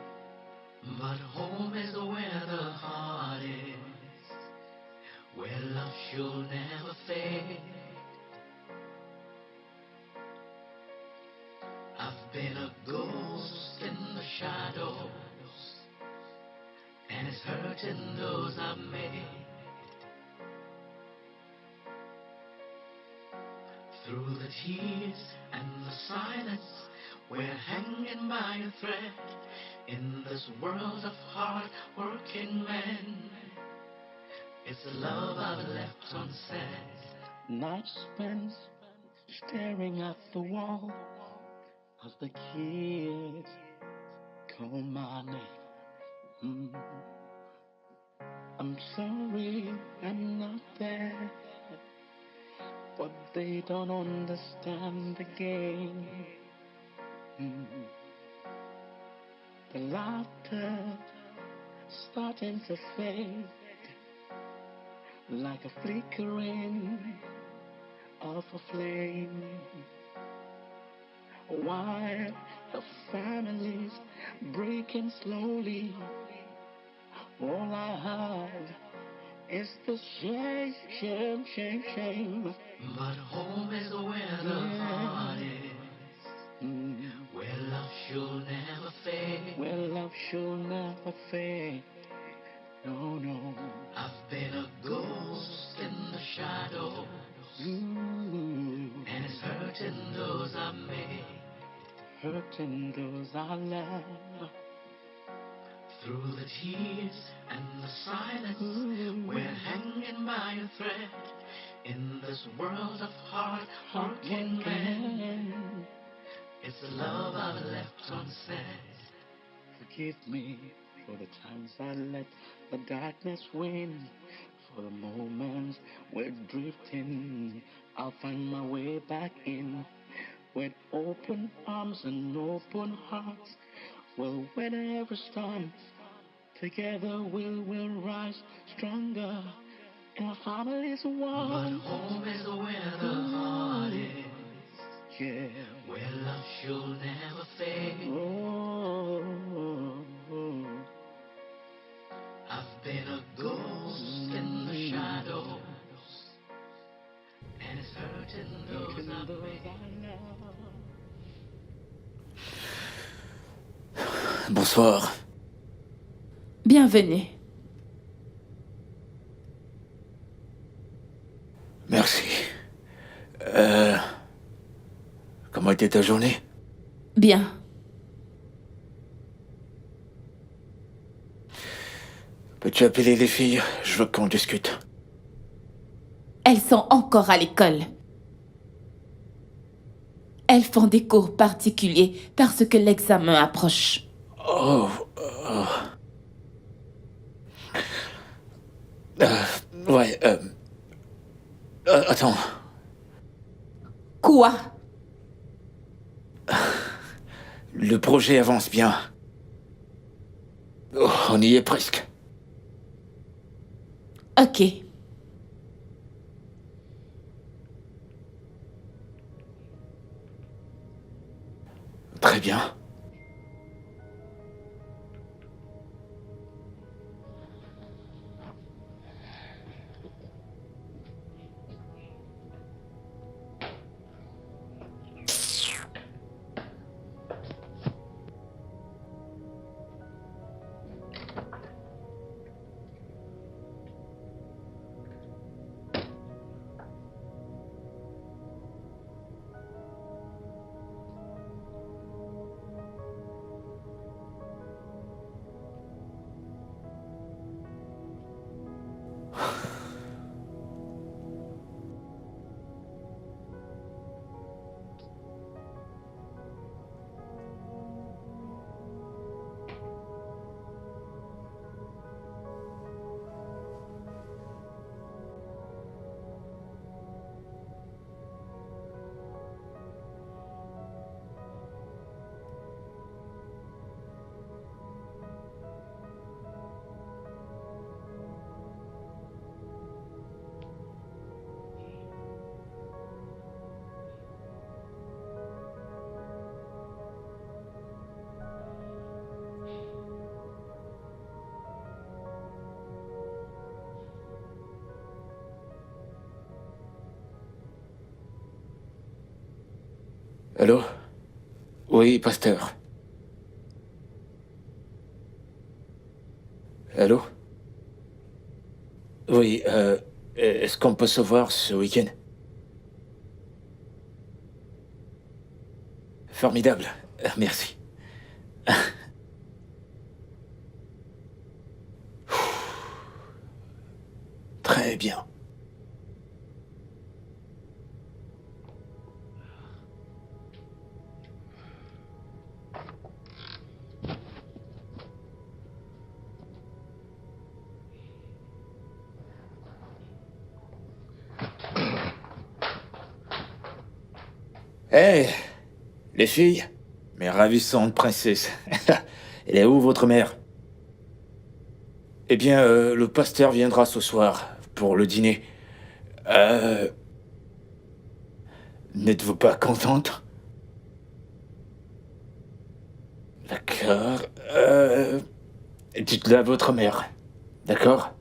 But home is where the heart is, where love should never fade. I've been a ghost in the shadows, and it's hurting those I've made. Through the tears and the silence, we're hanging by a thread in this world of hard-working men. It's the love I've left unsaid. Nights spent staring at the wall as the kids call my name. I'm sorry I'm not there, but they don't understand the game. The laughter starting to fade, like a flickering of a flame, while the family's breaking slowly. All I have is the shame, shame, shame, shame. But home is where the heart is, where love should never fade. Where love should never fade. No, no. I've been a ghost in the shadows, and it's hurting those I made. Hurting those I love. Through the tears and the silence, we're hanging by a thread in this world of hard-working men. It's the love I've left unsaid. Forgive me for the times I let the darkness win, for the moments we're drifting. I'll find my way back in with open arms and open hearts. We'll weather every storm. Together we will rise stronger. And our family's one. But home is where the heart is. Yeah. Where love should never fade. I've been a ghost in the shadows, and it's hurting those I made. Bonsoir. Bienvenue. Merci. Comment était ta journée? Bien. Peux-tu appeler les filles? Je veux qu'on discute. Elles sont encore à l'école. Elles font des cours particuliers parce que l'examen approche. Oh. Ouais. Attends. Quoi? Le projet avance bien. Oh, on y est presque. Ok. Très bien. Allô? Oui, pasteur. Allô? Oui, est-ce qu'on peut se voir ce week-end? Formidable, merci. Très bien. Hé, les filles, mes ravissantes princesses. Elle est où votre mère? Eh bien, le pasteur viendra ce soir pour le dîner. N'êtes-vous pas contente? D'accord. Dites-le à votre mère. D'accord?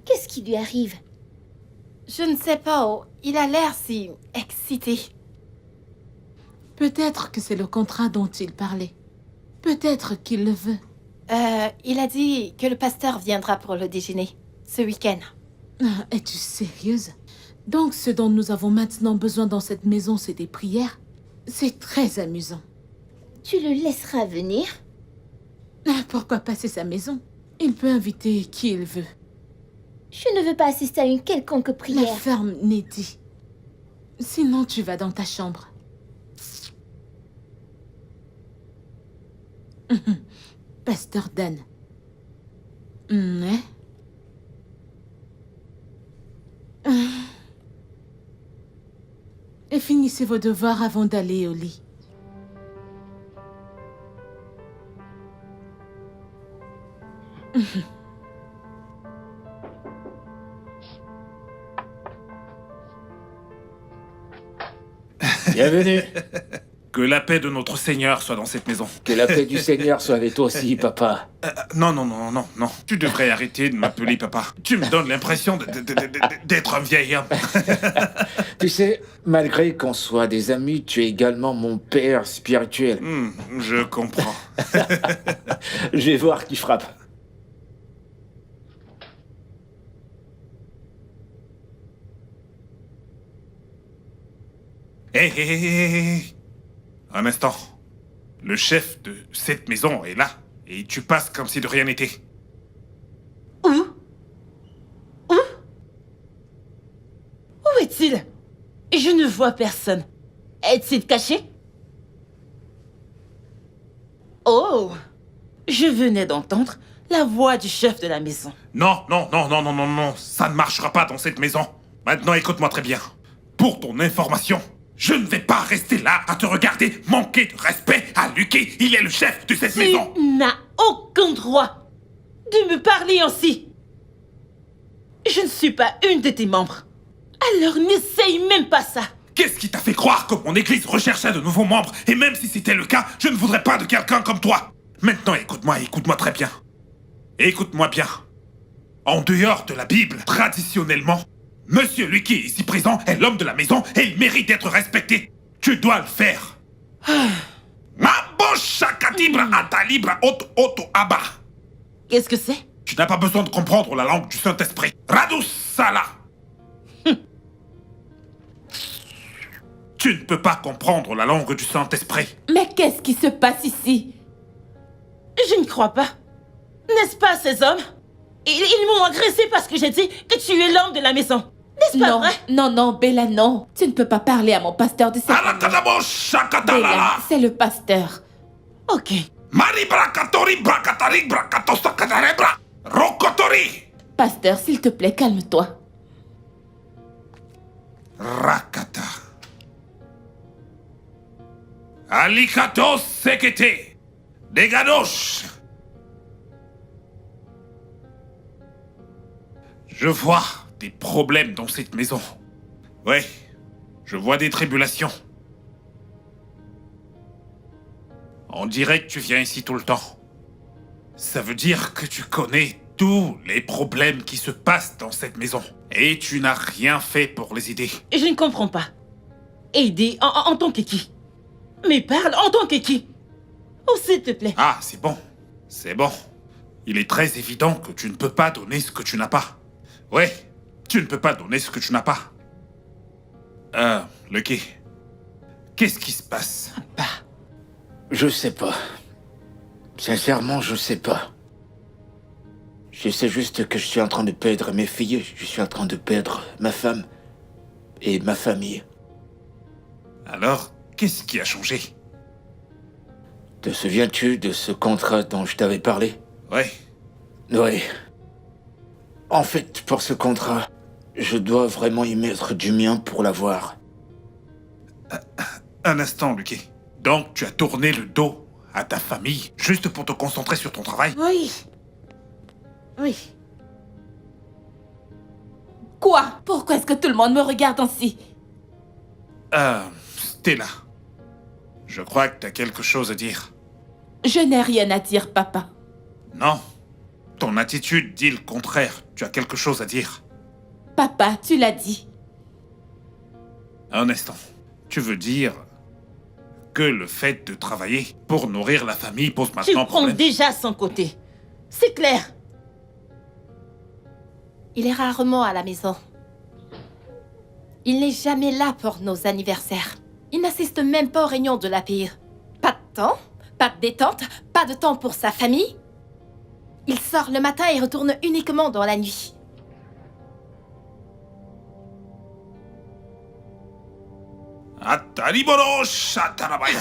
Qu'est-ce qui lui arrive? Je ne sais pas, oh, il a l'air si excité. Peut-être que c'est le contrat dont il parlait. Peut-être qu'il le veut. Il a dit que le pasteur viendra pour le déjeuner, ce week-end. Ah, es-tu sérieuse? Donc ce dont nous avons maintenant besoin dans cette maison, c'est des prières? C'est très amusant. Tu le laisseras venir? Ah, pourquoi pas, c'est sa maison? Il peut inviter qui il veut. Je ne veux pas assister à une quelconque La prière. ferme Neddy. Sinon, tu vas dans ta chambre. Pasteur Dan. Ouais. Et finissez vos devoirs avant d'aller au lit. Bienvenue. Que la paix de notre Seigneur soit dans cette maison. Que la paix du Seigneur soit avec toi aussi, papa. Non. Tu devrais arrêter de m'appeler papa. Tu me donnes l'impression d'être un vieil homme. Tu sais, malgré qu'on soit des amis, tu es également mon père spirituel. Je comprends. Je vais voir qui frappe. Hé. Un instant. Le chef de cette maison est là. Et tu passes comme si de rien n'était. Où est-il? Je ne vois personne. Est-il caché? Oh! Je venais d'entendre la voix du chef de la maison. Non. Ça ne marchera pas dans cette maison. Maintenant, écoute-moi très bien. Pour ton information, je ne vais pas rester là à te regarder manquer de respect à Lucky. Il est le chef de cette maison. Tu n'as aucun droit de me parler ainsi. Je ne suis pas une de tes membres. Alors n'essaye même pas ça. Qu'est-ce qui t'a fait croire que mon église recherchait de nouveaux membres? Et même si c'était le cas, je ne voudrais pas de quelqu'un comme toi. Maintenant, écoute-moi très bien. Écoute-moi bien. En dehors de la Bible, traditionnellement, Monsieur Lucky, ici présent, est l'homme de la maison et il mérite d'être respecté. Tu dois le faire. Qu'est-ce que c'est? Tu n'as pas besoin de comprendre la langue du Saint-Esprit. Radusala. Tu ne peux pas comprendre la langue du Saint-Esprit. Mais qu'est-ce qui se passe ici? Je ne crois pas. N'est-ce pas, ces hommes? Ils m'ont agressé parce que j'ai dit que tu es l'homme de la maison. N'est-ce pas vrai? Non, Bella, non. Tu ne peux pas parler à mon pasteur de cette manière. Bella, c'est le pasteur. Ok. Pasteur, s'il te plaît, calme-toi. Rakata. Alikato sekete. Dégadoche. Je vois des problèmes dans cette maison. Ouais, je vois des tribulations. On dirait que tu viens ici tout le temps. Ça veut dire que tu connais tous les problèmes qui se passent dans cette maison. Et tu n'as rien fait pour les aider. Je ne comprends pas. Aider en tant que qui? Mais parle en tant que qui? Oh, s'il te plaît. Ah, c'est bon. C'est bon. Il est très évident que tu ne peux pas donner ce que tu n'as pas. Ouais, tu ne peux pas donner ce que tu n'as pas. Lucky, qu'est-ce qui se passe? Je sais pas. Sincèrement, je sais pas. Je sais juste que je suis en train de perdre mes filles, je suis en train de perdre ma femme et ma famille. Alors, qu'est-ce qui a changé? Te souviens-tu de ce contrat dont je t'avais parlé? Ouais. Oui. En fait, pour ce contrat, je dois vraiment y mettre du mien pour l'avoir. Un instant, Lucky. Donc, tu as tourné le dos à ta famille juste pour te concentrer sur ton travail? Oui. Oui. Quoi? Pourquoi est-ce que tout le monde me regarde ainsi? Stella. Je crois que tu as quelque chose à dire. Je n'ai rien à dire, papa. Non. Ton attitude dit le contraire. Tu as quelque chose à dire. Papa, tu l'as dit. Un instant. Tu veux dire que le fait de travailler pour nourrir la famille pose Tu maintenant prends problème? déjà son côté. C'est clair. Il est rarement à la maison. Il n'est jamais là pour nos anniversaires. Il n'assiste même pas aux réunions de l'API. Pas de temps, pas de détente, pas de temps pour sa famille. Il sort le matin et retourne uniquement dans la nuit. Atariboro Shatarabaya.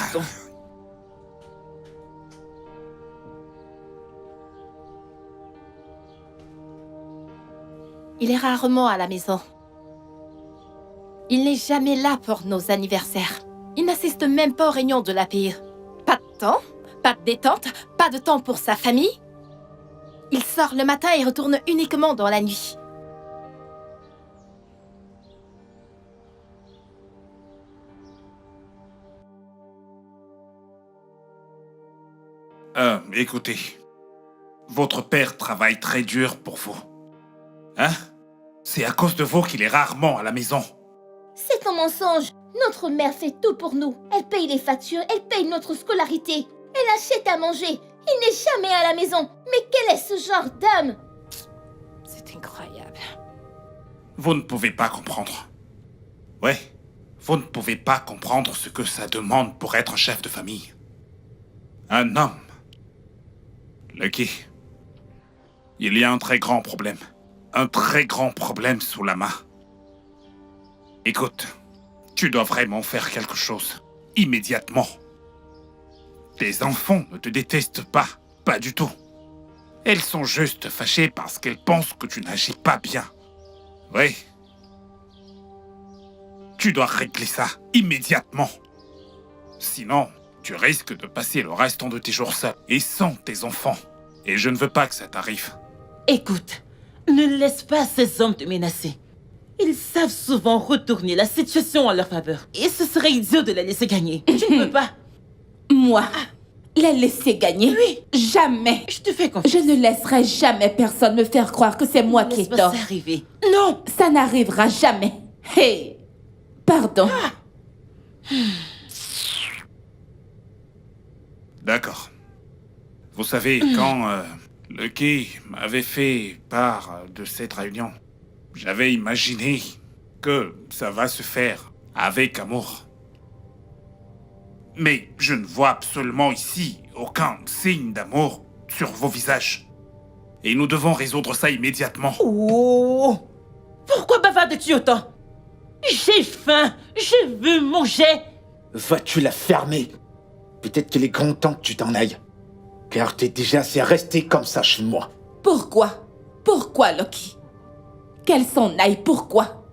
Il est rarement à la maison. Il n'est jamais là pour nos anniversaires. Il n'assiste même pas aux réunions de l'API. Pas de temps, pas de détente, pas de temps pour sa famille. Il sort le matin et retourne uniquement dans la nuit. Écoutez. Votre père travaille très dur pour vous. Hein? C'est à cause de vous qu'il est rarement à la maison. C'est un mensonge. Notre mère fait tout pour nous. Elle paye les factures, elle paye notre scolarité. Elle achète à manger. Il n'est jamais à la maison. Mais quel est ce genre d'homme? C'est incroyable. Vous ne pouvez pas comprendre. Ouais, vous ne pouvez pas comprendre ce que ça demande pour être un chef de famille. Un homme. Lucky. Il y a un très grand problème. Un très grand problème sous la main. Écoute, tu dois vraiment faire quelque chose. Immédiatement. Tes enfants ne te détestent pas. Pas du tout. Elles sont juste fâchées parce qu'elles pensent que tu n'agis pas bien. Oui. Tu dois régler ça immédiatement. Sinon, tu risques de passer le restant de tes jours seul et sans tes enfants. Et je ne veux pas que ça t'arrive. Écoute, ne laisse pas ces hommes te menacer. Ils savent souvent retourner la situation à leur faveur. Et ce serait idiot de les laisser gagner. Tu ne peux pas. Moi, les laisser gagner? Oui. Jamais. Je te fais confiance. Je ne laisserai jamais personne me faire croire que c'est moi qui ai Laisse pas tort. ça arriver. Non. Ça n'arrivera jamais. Hey, pardon. D'accord. Vous savez, quand Lucky m'avait fait part de cette réunion, j'avais imaginé que ça va se faire avec amour. Mais je ne vois absolument ici aucun signe d'amour sur vos visages. Et nous devons résoudre ça immédiatement. Oh. Pourquoi bavardes-tu autant? J'ai faim. Je veux manger. Vas-tu la fermer? Peut-être qu'il est grand temps que tu t'en ailles. Car t'es déjà assez resté comme ça chez moi. Pourquoi? Pourquoi, Loki? Qu'elle s'en aille, pourquoi?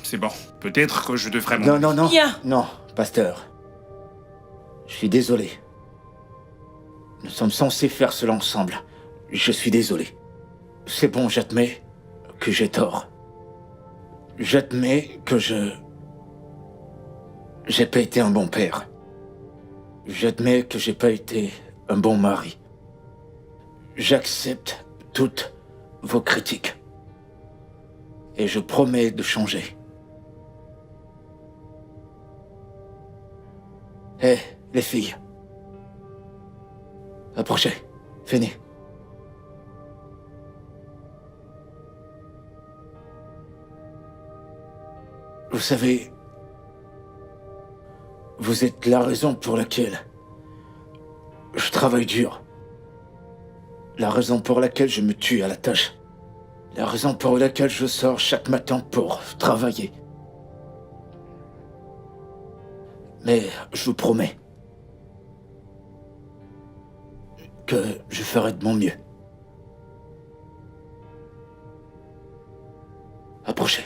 C'est bon. Peut-être que je devrais... Non, non, non. Viens. Non, pasteur. Je suis désolé. Nous sommes censés faire cela ensemble. Je suis désolé. C'est bon, j'admets que j'ai tort. J'admets que j'ai pas été un bon père. J'admets que j'ai pas été un bon mari. j'accepte toutes vos critiques. Et je promets de changer. Hé, les filles. Approchez. Venez. Vous savez, vous êtes la raison pour laquelle je travaille dur. La raison pour laquelle je me tue à la tâche. La raison pour laquelle je sors chaque matin pour travailler. Mais je vous promets que je ferai de mon mieux. Approchez.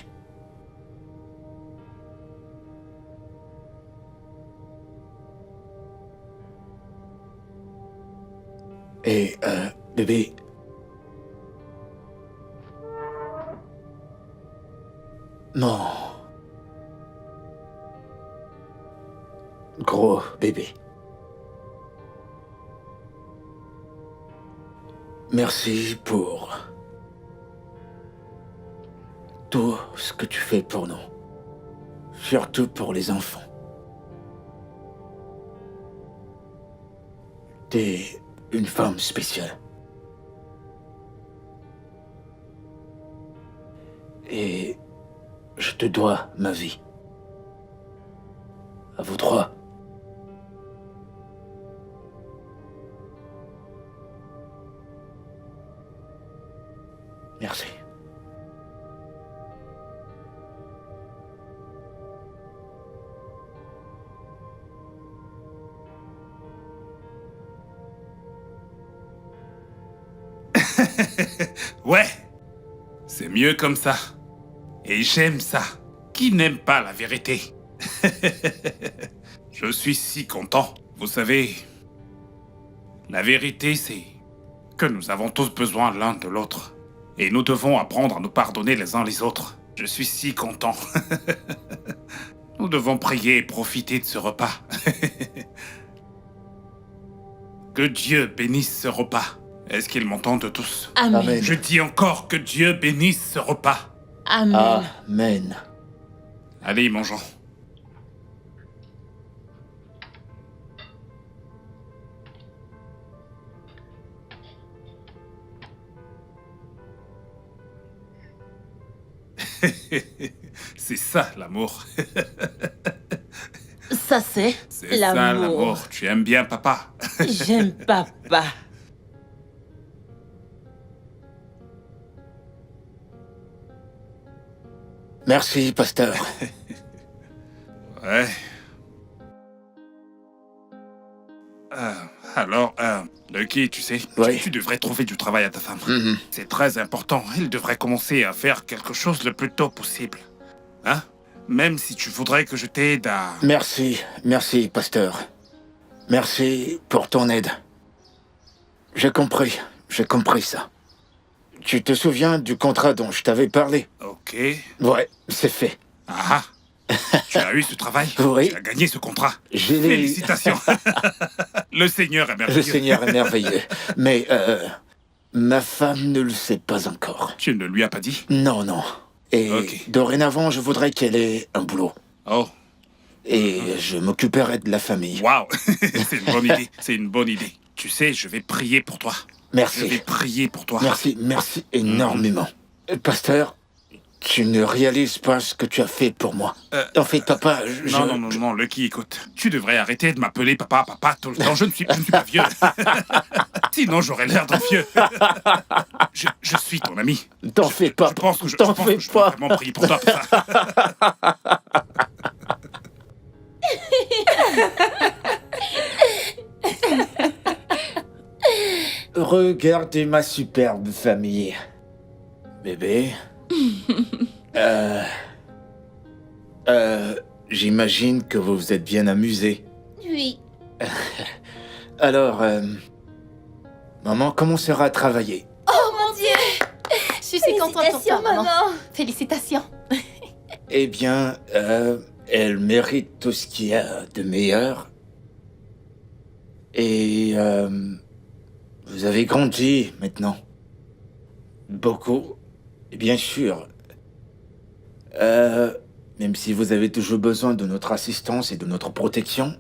Et, bébé... Non. Gros bébé. Merci pour tout ce que tu fais pour nous. Surtout pour les enfants. T'es une femme spéciale. Et je te dois ma vie. À vous trois. Merci. Ouais, c'est mieux comme ça. Et j'aime ça. Qui n'aime pas la vérité? Je suis si content. Vous savez, la vérité, c'est que nous avons tous besoin l'un de l'autre. Et nous devons apprendre à nous pardonner les uns les autres. Je suis si content. Nous devons prier et profiter de ce repas. Que Dieu bénisse ce repas. Est-ce qu'ils m'entendent tous? Amen. Amen. Je dis encore que Dieu bénisse ce repas. Amen. Amen. Allez, mangeons. C'est ça, l'amour. Ça, c'est C'est ça, l'amour. Tu aimes bien papa? J'aime papa. Merci, pasteur. Ouais. Alors, Lucky, tu sais, Oui. tu devrais trouver du travail à ta femme. Mhm. C'est très important. Elle devrait commencer à faire quelque chose le plus tôt possible. Hein? Même si tu voudrais que je t'aide à... Merci, pasteur. Merci pour ton aide. J'ai compris ça. Tu te souviens du contrat dont je t'avais parlé? Ok. Ouais, c'est fait. Ah, tu as eu ce travail? Oui. Tu as gagné ce contrat? J'ai les- Félicitations. Le Seigneur est merveilleux. Le Seigneur est merveilleux. Mais, ma femme ne le sait pas encore. Tu ne lui as pas dit? Non. Et Ok. dorénavant, je voudrais qu'elle ait un boulot. Oh, Et je m'occuperai de la famille. waouh. C'est une bonne idée. C'est une bonne idée. Tu sais, je vais prier pour toi. Je vais Merci. prier pour toi. Merci énormément. Pasteur, tu ne réalises pas ce que tu as fait pour moi. En fait, papa, Non, Lucky, écoute. Tu devrais arrêter de m'appeler papa tout le temps. Je ne suis pas vieux. Sinon, j'aurais l'air d'un vieux. Je suis ton ami. T'en fais pas. Je pense que je T'en peux fais pas. vraiment prier pour toi. Pour ça. Regardez ma superbe famille. Bébé. J'imagine que vous vous êtes bien amusés. Oui. Alors, maman commencera à travailler. Oh mon Dieu! Je suis si contente pour toi, Félicitations, maman. maman. Félicitations. Eh bien, elle mérite tout ce qu'il y a de meilleur. Et Vous avez grandi maintenant. Beaucoup. Et bien sûr. Même si vous avez toujours besoin de notre assistance et de notre protection,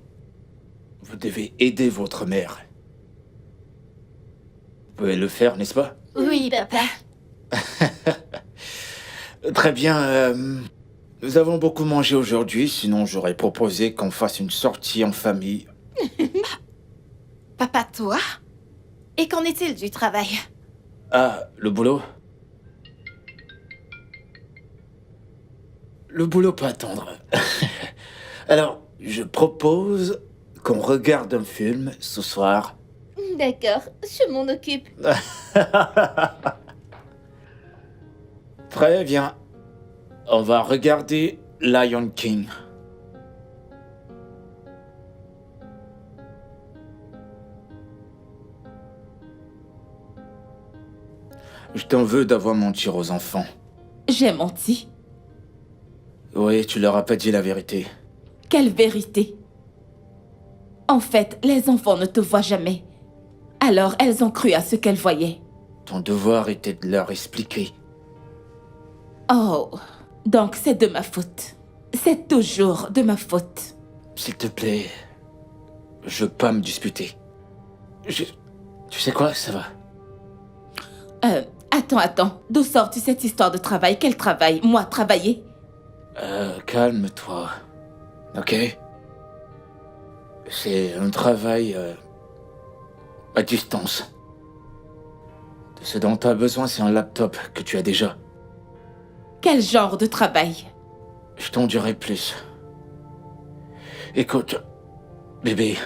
vous devez aider votre mère. Vous pouvez le faire, n'est-ce pas? Oui, papa. Très bien. Nous avons beaucoup mangé aujourd'hui, sinon j'aurais proposé qu'on fasse une sortie en famille. Papa, toi? Et qu'en est-il du travail? Ah, le boulot? Le boulot peut attendre. Alors, je propose qu'on regarde un film ce soir. D'accord, je m'en occupe. Très bien. On va regarder Lion King. Je t'en veux d'avoir menti aux enfants. J'ai menti. Oui, tu leur as pas dit la vérité. Quelle vérité? En fait, les enfants ne te voient jamais. Alors, elles ont cru à ce qu'elles voyaient. Ton devoir était de leur expliquer. Oh, donc c'est de ma faute. C'est toujours de ma faute. S'il te plaît, je veux pas me disputer. Tu sais quoi, ça va. Attends. D'où sort-tu cette histoire de travail? Quel travail? Moi, travailler? Calme-toi. Ok? C'est un travail à distance. De ce dont tu as besoin, c'est un laptop que tu as déjà. Quel genre de travail? Je t'en dirai plus. Écoute, bébé.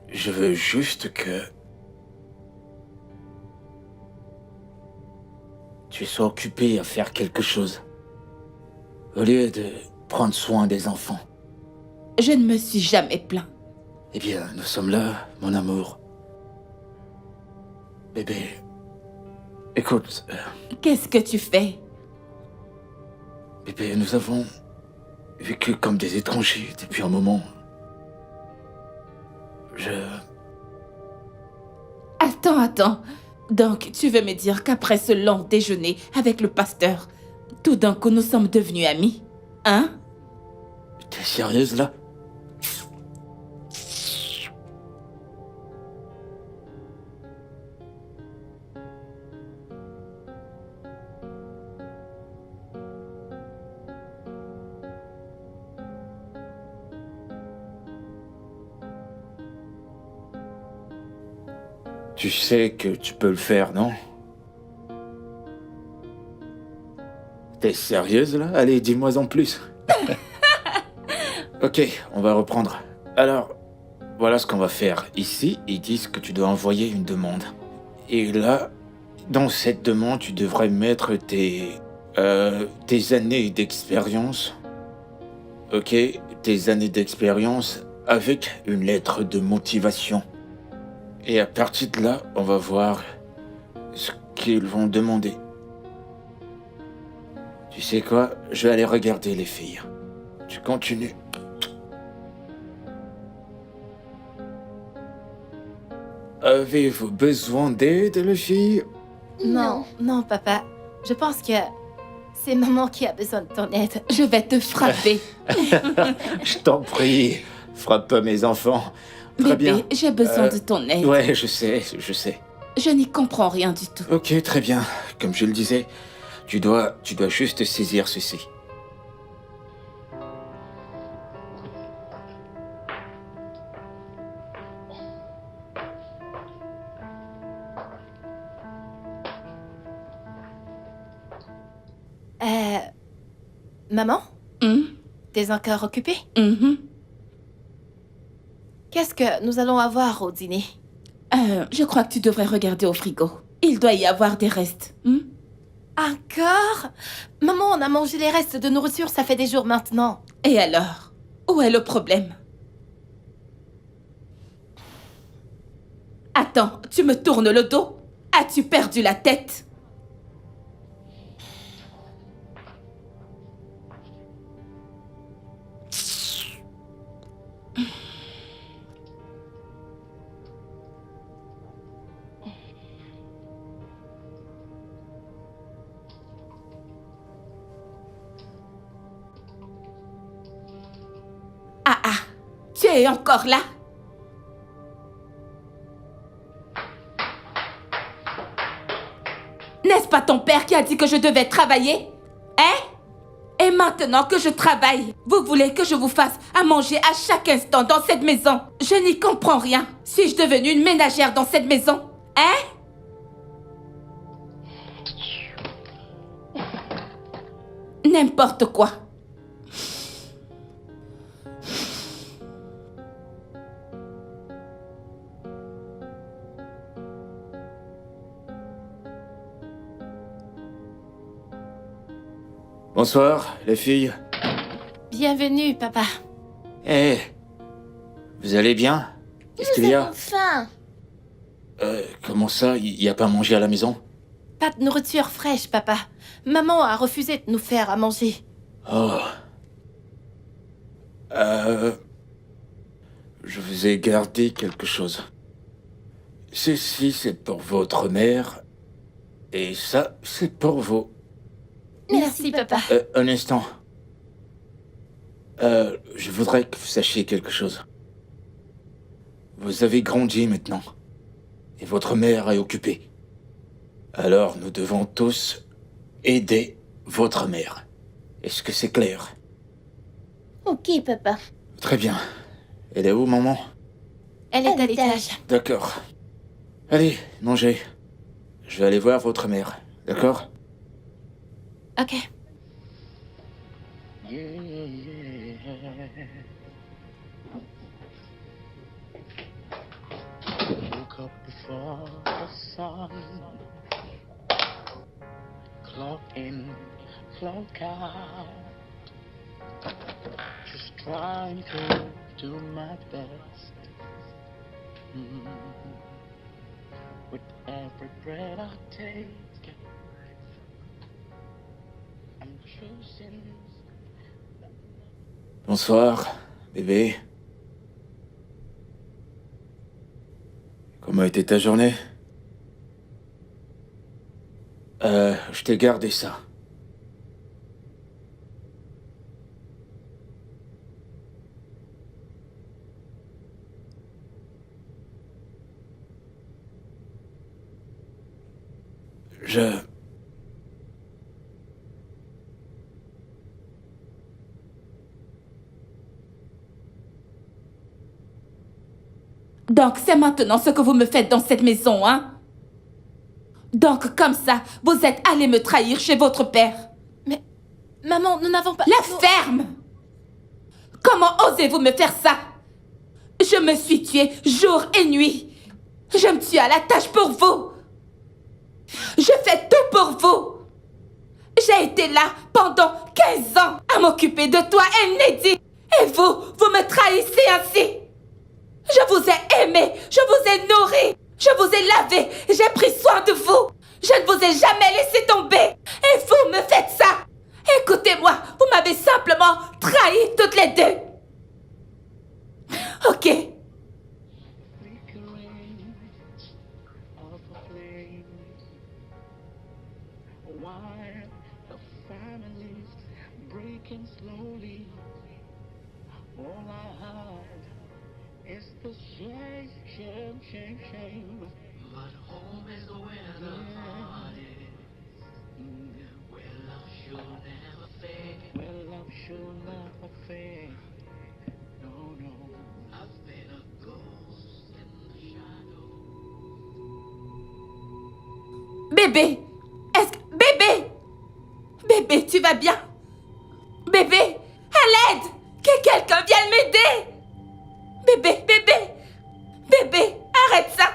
Je veux juste que tu sois occupé à faire quelque chose. Au lieu de prendre soin des enfants. Je ne me suis jamais plaint. Eh bien, nous sommes là, mon amour. Bébé, écoute, Qu'est-ce que tu fais? bébé, nous avons vécu comme des étrangers depuis un moment. Attends. Donc, tu veux me dire qu'après ce long déjeuner avec le pasteur, tout d'un coup nous sommes devenus amis? Hein? T'es sérieuse là? Tu sais que tu peux le faire, non? T'es sérieuse là? Allez, dis-moi en plus. Ok, on va reprendre. Alors, voilà ce qu'on va faire. Ici, ils disent que tu dois envoyer une demande. Et là, dans cette demande, tu devrais mettre tes années d'expérience. Ok, tes années d'expérience avec une lettre de motivation. Et à partir de là, on va voir ce qu'ils vont demander. Tu sais quoi? Je vais aller regarder les filles. Tu continues. Avez-vous besoin d'aide, les filles? Non, papa. Je pense que c'est maman qui a besoin de ton aide. Je vais te frapper. Je t'en prie, frappe pas mes enfants. Très Bébé, bien. j'ai besoin de ton aide. Ouais, je sais. Je n'y comprends rien du tout. Ok, très bien. Comme je le disais, tu dois juste saisir ceci. Maman? Hum? T'es encore occupée? Mhm. Qu'est-ce que nous allons avoir au dîner? Je crois que tu devrais regarder au frigo. Il doit y avoir des restes. Encore? Maman, on a mangé les restes de nourriture, ça fait des jours maintenant. Et alors? Où est le problème? Attends, tu me tournes le dos? As-tu perdu la tête? Tu es encore là? N'est-ce pas ton père qui a dit que je devais travailler? Hein? Et maintenant que je travaille, vous voulez que je vous fasse à manger à chaque instant dans cette maison? Je n'y comprends rien. Suis-je devenue une ménagère dans cette maison? Hein? N'importe quoi. Bonsoir, les filles. Bienvenue, papa. Eh, vous allez bien? Qu'est-ce qu'il y a? Faim. Comment ça, il n'y a pas à manger à la maison? Pas de nourriture fraîche, papa. Maman a refusé de nous faire à manger. Oh. Je vous ai gardé quelque chose. Ceci, c'est pour votre mère. Et ça, c'est pour vous. Merci, papa. Un instant. Je voudrais que vous sachiez quelque chose. Vous avez grandi maintenant. Et votre mère est occupée. Alors, nous devons tous aider votre mère. Est-ce que c'est clair? Ok, papa. Très bien. Elle est où, maman? Elle est à l'étage. D'accord. Allez, mangez. Je vais aller voir votre mère. D'accord? Ok. Woke up before the sun. Clock in, clock out. Just trying to do my best. With every breath I take, I'm choosing. Bonsoir, bébé. Comment était ta journée? Je t'ai gardé ça. Donc c'est maintenant ce que vous me faites dans cette maison, hein? Donc comme ça, vous êtes allé me trahir chez votre père. Mais, maman, nous n'avons pas... La ferme! Comment osez-vous me faire ça? Je me suis tuée jour et nuit. Je me tue à la tâche pour vous. Je fais tout pour vous. J'ai été là pendant 15 ans à m'occuper de toi et Neddy. Et vous me trahissez ainsi. Je vous ai aimé, je vous ai nourri, je vous ai lavé, j'ai pris soin de vous. Je ne vous ai jamais laissé tomber. Et vous me faites ça. Écoutez-moi, vous m'avez simplement trahi toutes les deux. Ok. Flickering of a flame, while the family's breaking slowly. All I have is the shame, shame, shame, shame. But home is where the heart is, where love should never fade. Where love should never fade. No, no. I've been a ghost in the shadow. Bébé, est-ce que... Bébé! Bébé, tu vas bien? Bébé, à l'aide! Que quelqu'un vienne m'aider! Bébé, bébé! Bébé, arrête ça!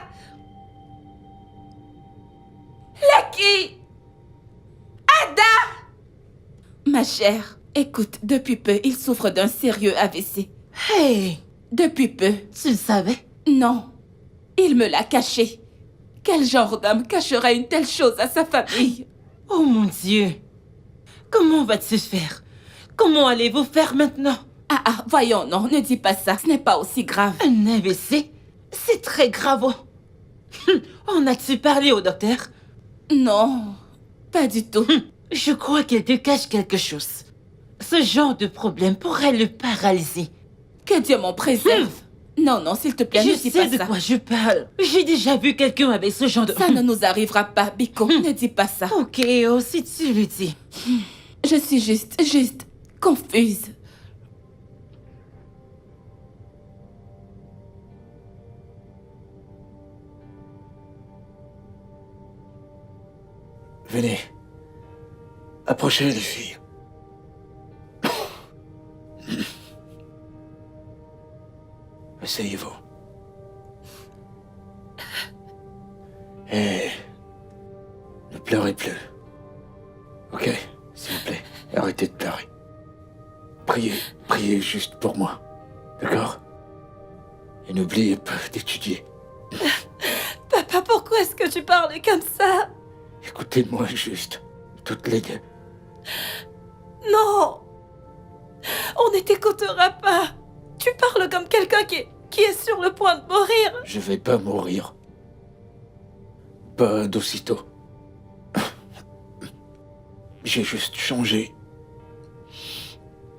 Lucky! Ada! Ma chère, écoute, depuis peu, il souffre d'un sérieux AVC. Hey, Depuis peu. tu le savais? Non, il me l'a caché. Quel genre d'homme cacherait une telle chose à sa famille? Oh mon Dieu! Comment vas-tu faire? Comment allez-vous faire maintenant? Ah, voyons, non, ne dis pas ça, ce n'est pas aussi grave. Un AVC? C'est très grave. En as-tu parlé au docteur? Non, pas du tout. Je crois qu'elle te cache quelque chose. Ce genre de problème pourrait le paralyser. Que Dieu m'en préserve. Non, non, s'il te plaît, Je ne dis sais pas de ça. quoi je parle. J'ai déjà vu quelqu'un avec ce genre de... Ça ne nous arrivera pas, Biko. Ne dis pas ça. Ok, oh, si tu le dis. Je suis juste confuse. Venez. Approchez les filles. Asseyez-vous. Et ne pleurez plus. Ok, s'il vous plaît, arrêtez de pleurer. Priez juste pour moi. D'accord? Et n'oubliez pas d'étudier. Papa, pourquoi est-ce que tu parles comme ça? Écoutez-moi juste, toutes les deux. Non! On ne t'écoutera pas. Tu parles comme quelqu'un qui est sur le point de mourir. Je vais pas mourir. Pas d'aussitôt. J'ai juste changé.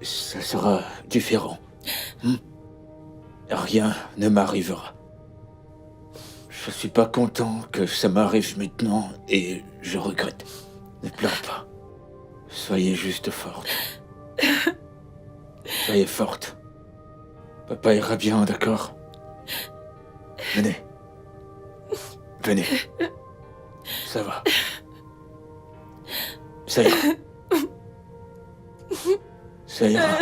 Ça sera différent. Rien ne m'arrivera. Je suis pas content que ça m'arrive maintenant et je regrette. Ne pleure pas. Soyez juste forte. Soyez forte. Papa ira bien, d'accord? Venez. Venez. Ça va. Ça ira. Ça ira.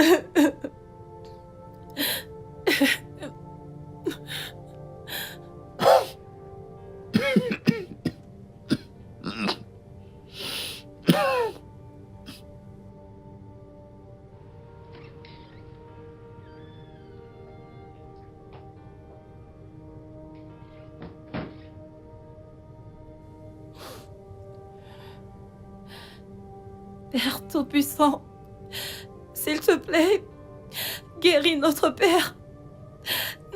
Père Tout-Puissant, s'il te plaît, guéris notre Père.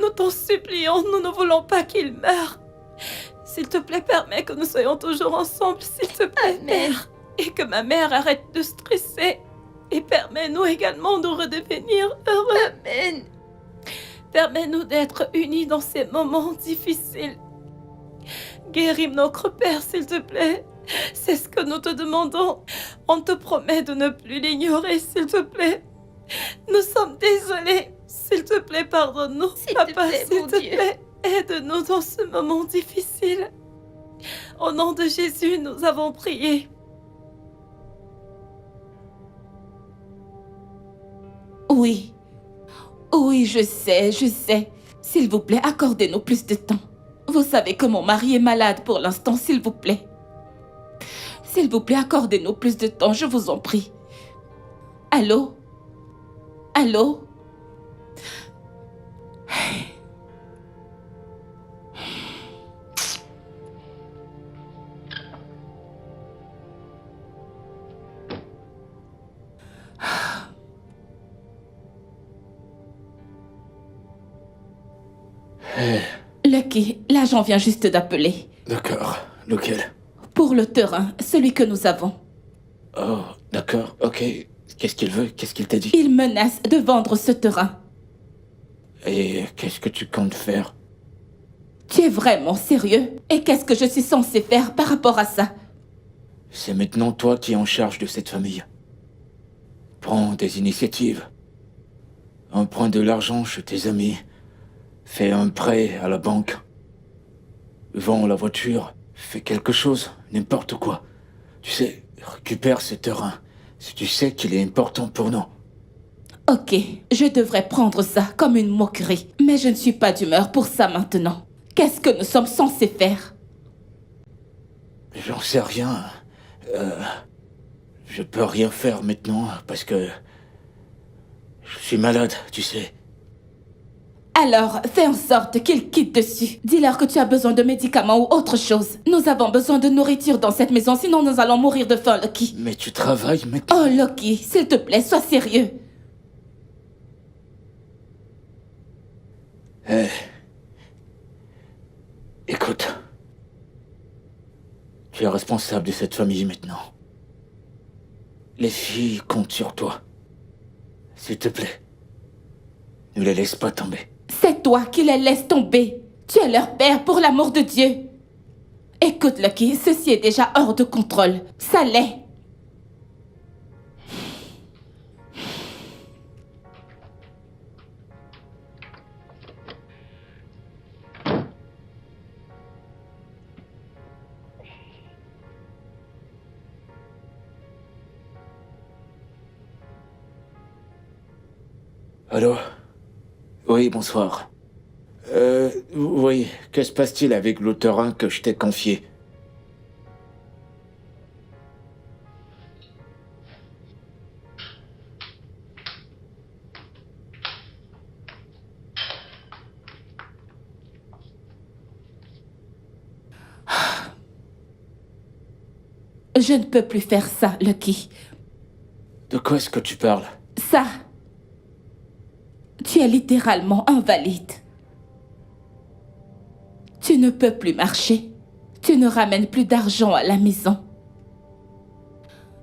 Nous t'en supplions, nous ne voulons pas qu'il meure. S'il te plaît, permets que nous soyons toujours ensemble, s'il te plaît, Père. Et que ma mère arrête de stresser. Et permets-nous également de redevenir heureux. Amen. Permets-nous d'être unis dans ces moments difficiles. Guéris notre Père, s'il te plaît. C'est ce que nous te demandons. On te promet de ne plus l'ignorer, s'il te plaît. Nous sommes désolés. S'il te plaît, pardonne-nous. Papa, s'il te plaît, aide-nous dans ce moment difficile. Au nom de Jésus, nous avons prié. Oui. Oui, je sais. S'il vous plaît, accordez-nous plus de temps. Vous savez que mon mari est malade pour l'instant, s'il vous plaît. S'il vous plaît, accordez-nous plus de temps, je vous en prie. Allô? Allô? Lucky, l'agent vient juste d'appeler. D'accord. Lequel? Pour le terrain, celui que nous avons. Oh, d'accord, ok. Qu'est-ce qu'il veut? Qu'est-ce qu'il t'a dit? Il menace de vendre ce terrain. Et qu'est-ce que tu comptes faire? Tu es vraiment sérieux? Et qu'est-ce que je suis censée faire par rapport à ça? C'est maintenant toi qui es en charge de cette famille. Prends des initiatives. Emprunte de l'argent chez tes amis. Fais un prêt à la banque. Vends la voiture. Fais quelque chose, n'importe quoi. Tu sais, récupère ce terrain. Si tu sais qu'il est important pour nous. Ok, je devrais prendre ça comme une moquerie. Mais je ne suis pas d'humeur pour ça maintenant. Qu'est-ce que nous sommes censés faire? J'en sais rien. Je peux rien faire maintenant parce que... je suis malade, tu sais. Alors, fais en sorte qu'ils quittent dessus. Dis-leur que tu as besoin de médicaments ou autre chose. Nous avons besoin de nourriture dans cette maison, sinon nous allons mourir de faim, Lucky. Mais tu travailles maintenant. Oh, Lucky, s'il te plaît, sois sérieux. Écoute. Tu es responsable de cette famille maintenant. Les filles comptent sur toi. S'il te plaît. Ne les laisse pas tomber. C'est toi qui les laisses tomber. Tu es leur père, pour l'amour de Dieu. Écoute, Lucky, ceci est déjà hors de contrôle. Ça l'est. Allô? Oui, bonsoir. Oui, que se passe-t-il avec le terrain que je t'ai confié? Je ne peux plus faire ça, Lucky. De quoi est-ce que tu parles? Ça. Tu es littéralement invalide. Tu ne peux plus marcher. Tu ne ramènes plus d'argent à la maison.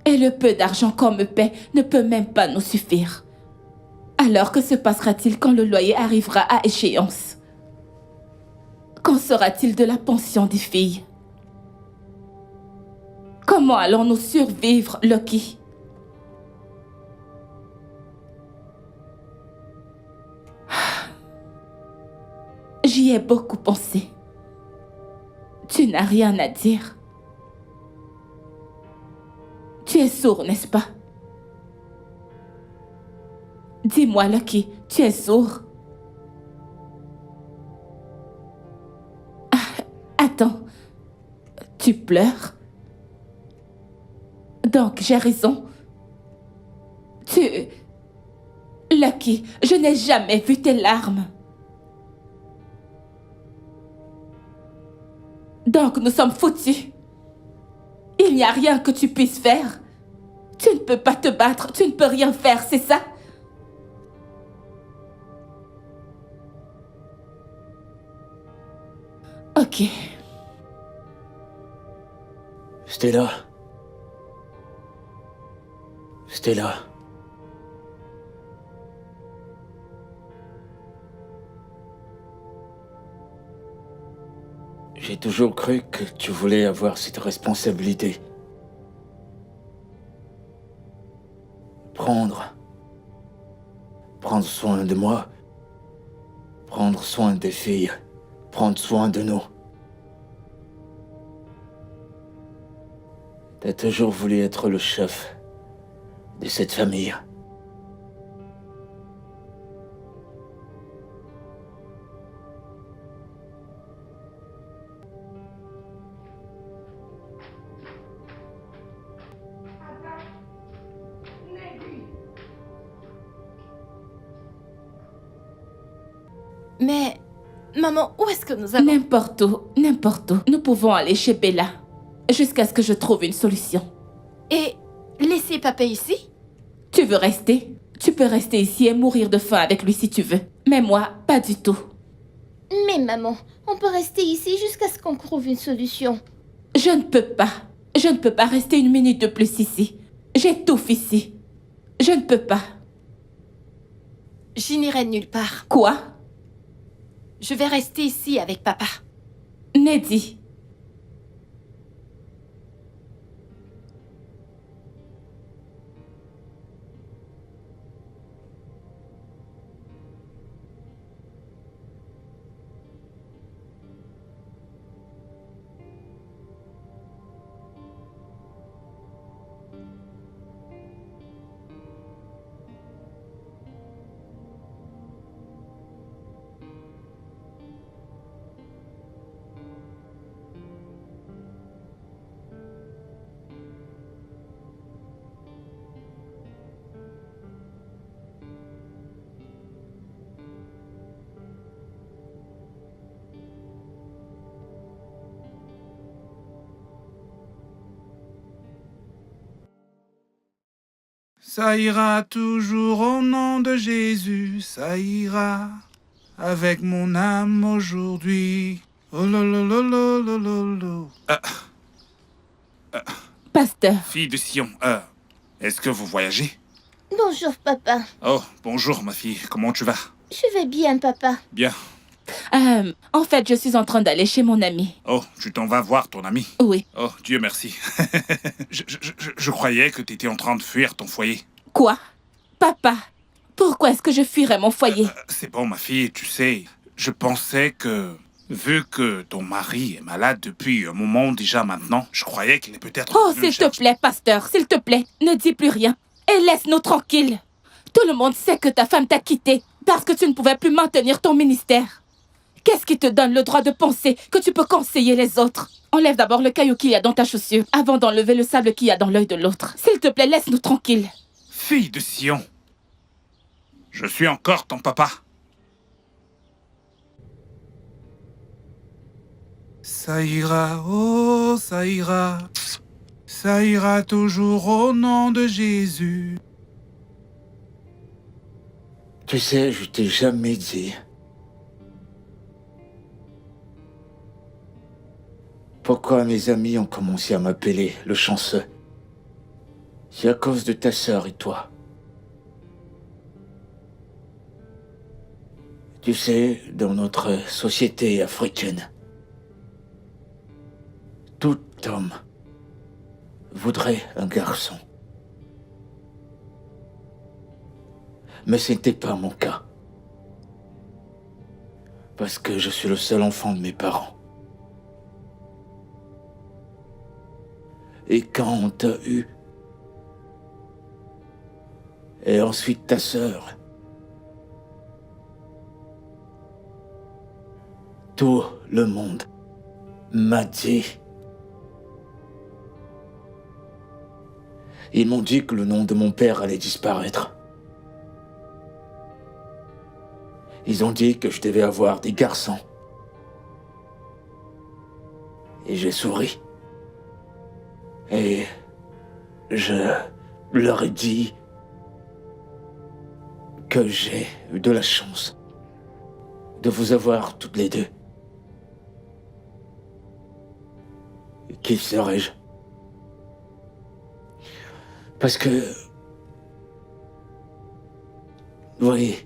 Et le peu d'argent qu'on me paie ne peut même pas nous suffire. Alors que se passera-t-il quand le loyer arrivera à échéance? Qu'en sera-t-il de la pension des filles? Comment allons-nous survivre, Lucky? J'y ai beaucoup pensé. Tu n'as rien à dire. Tu es sourd, n'est-ce pas? Dis-moi, Lucky, tu es sourd? Ah, attends, tu pleures? Donc, j'ai raison. Lucky, je n'ai jamais vu tes larmes. Donc, nous sommes foutus. Il n'y a rien que tu puisses faire. Tu ne peux pas te battre, tu ne peux rien faire, c'est ça? Ok. Stella. Stella. J'ai toujours cru que tu voulais avoir cette responsabilité. Prendre soin de moi. Prendre soin des filles. Prendre soin de nous. T'as toujours voulu être le chef de cette famille. Mais, maman, où est-ce que nous allons? N'importe où, n'importe où. Nous pouvons aller chez Bella. Jusqu'à ce que je trouve une solution. Et laisser papa ici? Tu veux rester? Tu peux rester ici et mourir de faim avec lui si tu veux. Mais moi, pas du tout. Mais maman, on peut rester ici jusqu'à ce qu'on trouve une solution. Je ne peux pas. Je ne peux pas rester une minute de plus ici. J'étouffe ici. Je ne peux pas. Je n'irai nulle part. Quoi? Je vais rester ici avec papa. Neddy. Ça ira toujours au nom de Jésus, ça ira avec mon âme aujourd'hui. Oh lololololololo. Pasteur. Fille de Sion, est-ce que vous voyagez? Bonjour, papa. Oh, bonjour ma fille, comment tu vas? Je vais bien, papa. Bien. En fait, je suis en train d'aller chez mon ami. Oh, tu t'en vas voir ton ami? Oui. Oh, Dieu merci. je croyais que tu étais en train de fuir ton foyer. Quoi? Papa, pourquoi est-ce que je fuirais mon foyer? C'est bon, ma fille, tu sais, je pensais que, vu que ton mari est malade depuis un moment déjà maintenant, je croyais qu'il est peut-être... Oh, venu s'il te plaît, pasteur, s'il te plaît, ne dis plus rien et laisse-nous tranquilles. Tout le monde sait que ta femme t'a quitté parce que tu ne pouvais plus maintenir ton ministère. Qu'est-ce qui te donne le droit de penser que tu peux conseiller les autres? Enlève d'abord le caillou qu'il y a dans ta chaussure avant d'enlever le sable qu'il y a dans l'œil de l'autre. S'il te plaît, laisse-nous tranquilles. Fille de Sion, je suis encore ton papa. Ça ira, oh, ça ira. Ça ira toujours au nom de Jésus. Tu sais, je t'ai jamais dit. Pourquoi mes amis ont commencé à m'appeler le chanceux? C'est à cause de ta sœur et toi. Tu sais, dans notre société africaine, tout homme voudrait un garçon. Mais ce n'était pas mon cas. Parce que je suis le seul enfant de mes parents. Et quand on t'a eu, et ensuite ta sœur, tout le monde m'a dit. Ils m'ont dit que le nom de mon père allait disparaître. Ils ont dit que je devais avoir des garçons. Et j'ai souri. Et je leur ai dit que j'ai eu de la chance de vous avoir toutes les deux. Qui serais-je? Parce que... Vous voyez...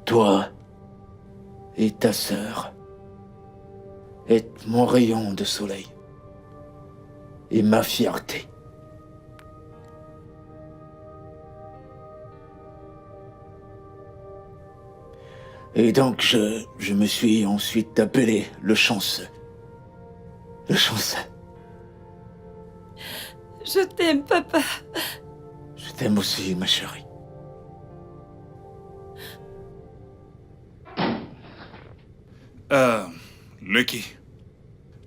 Toi et ta sœur êtes mon rayon de soleil et ma fierté. Et donc je me suis ensuite appelé le chanceux. Le chanceux. Je t'aime, papa. Je t'aime aussi, ma chérie. Lucky,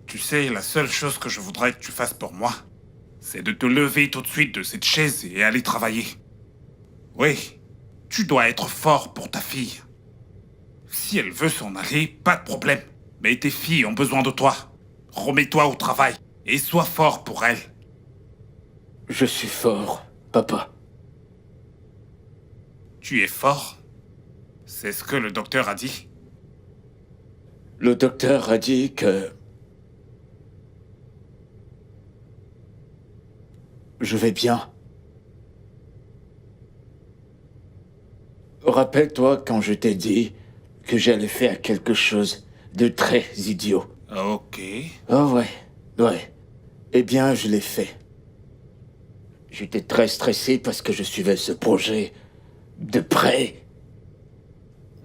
tu sais, la seule chose que je voudrais que tu fasses pour moi, c'est de te lever tout de suite de cette chaise et aller travailler. Oui, tu dois être fort pour ta fille. Si elle veut s'en aller, pas de problème. Mais tes filles ont besoin de toi. Remets-toi au travail et sois fort pour elles. Je suis fort, papa. Tu es fort? C'est ce que le docteur a dit. Le docteur a dit que... Je vais bien. Rappelle-toi quand je t'ai dit que j'allais faire quelque chose de très idiot. Ok. Oh ouais. Eh bien, je l'ai fait. J'étais très stressé parce que je suivais ce projet de près.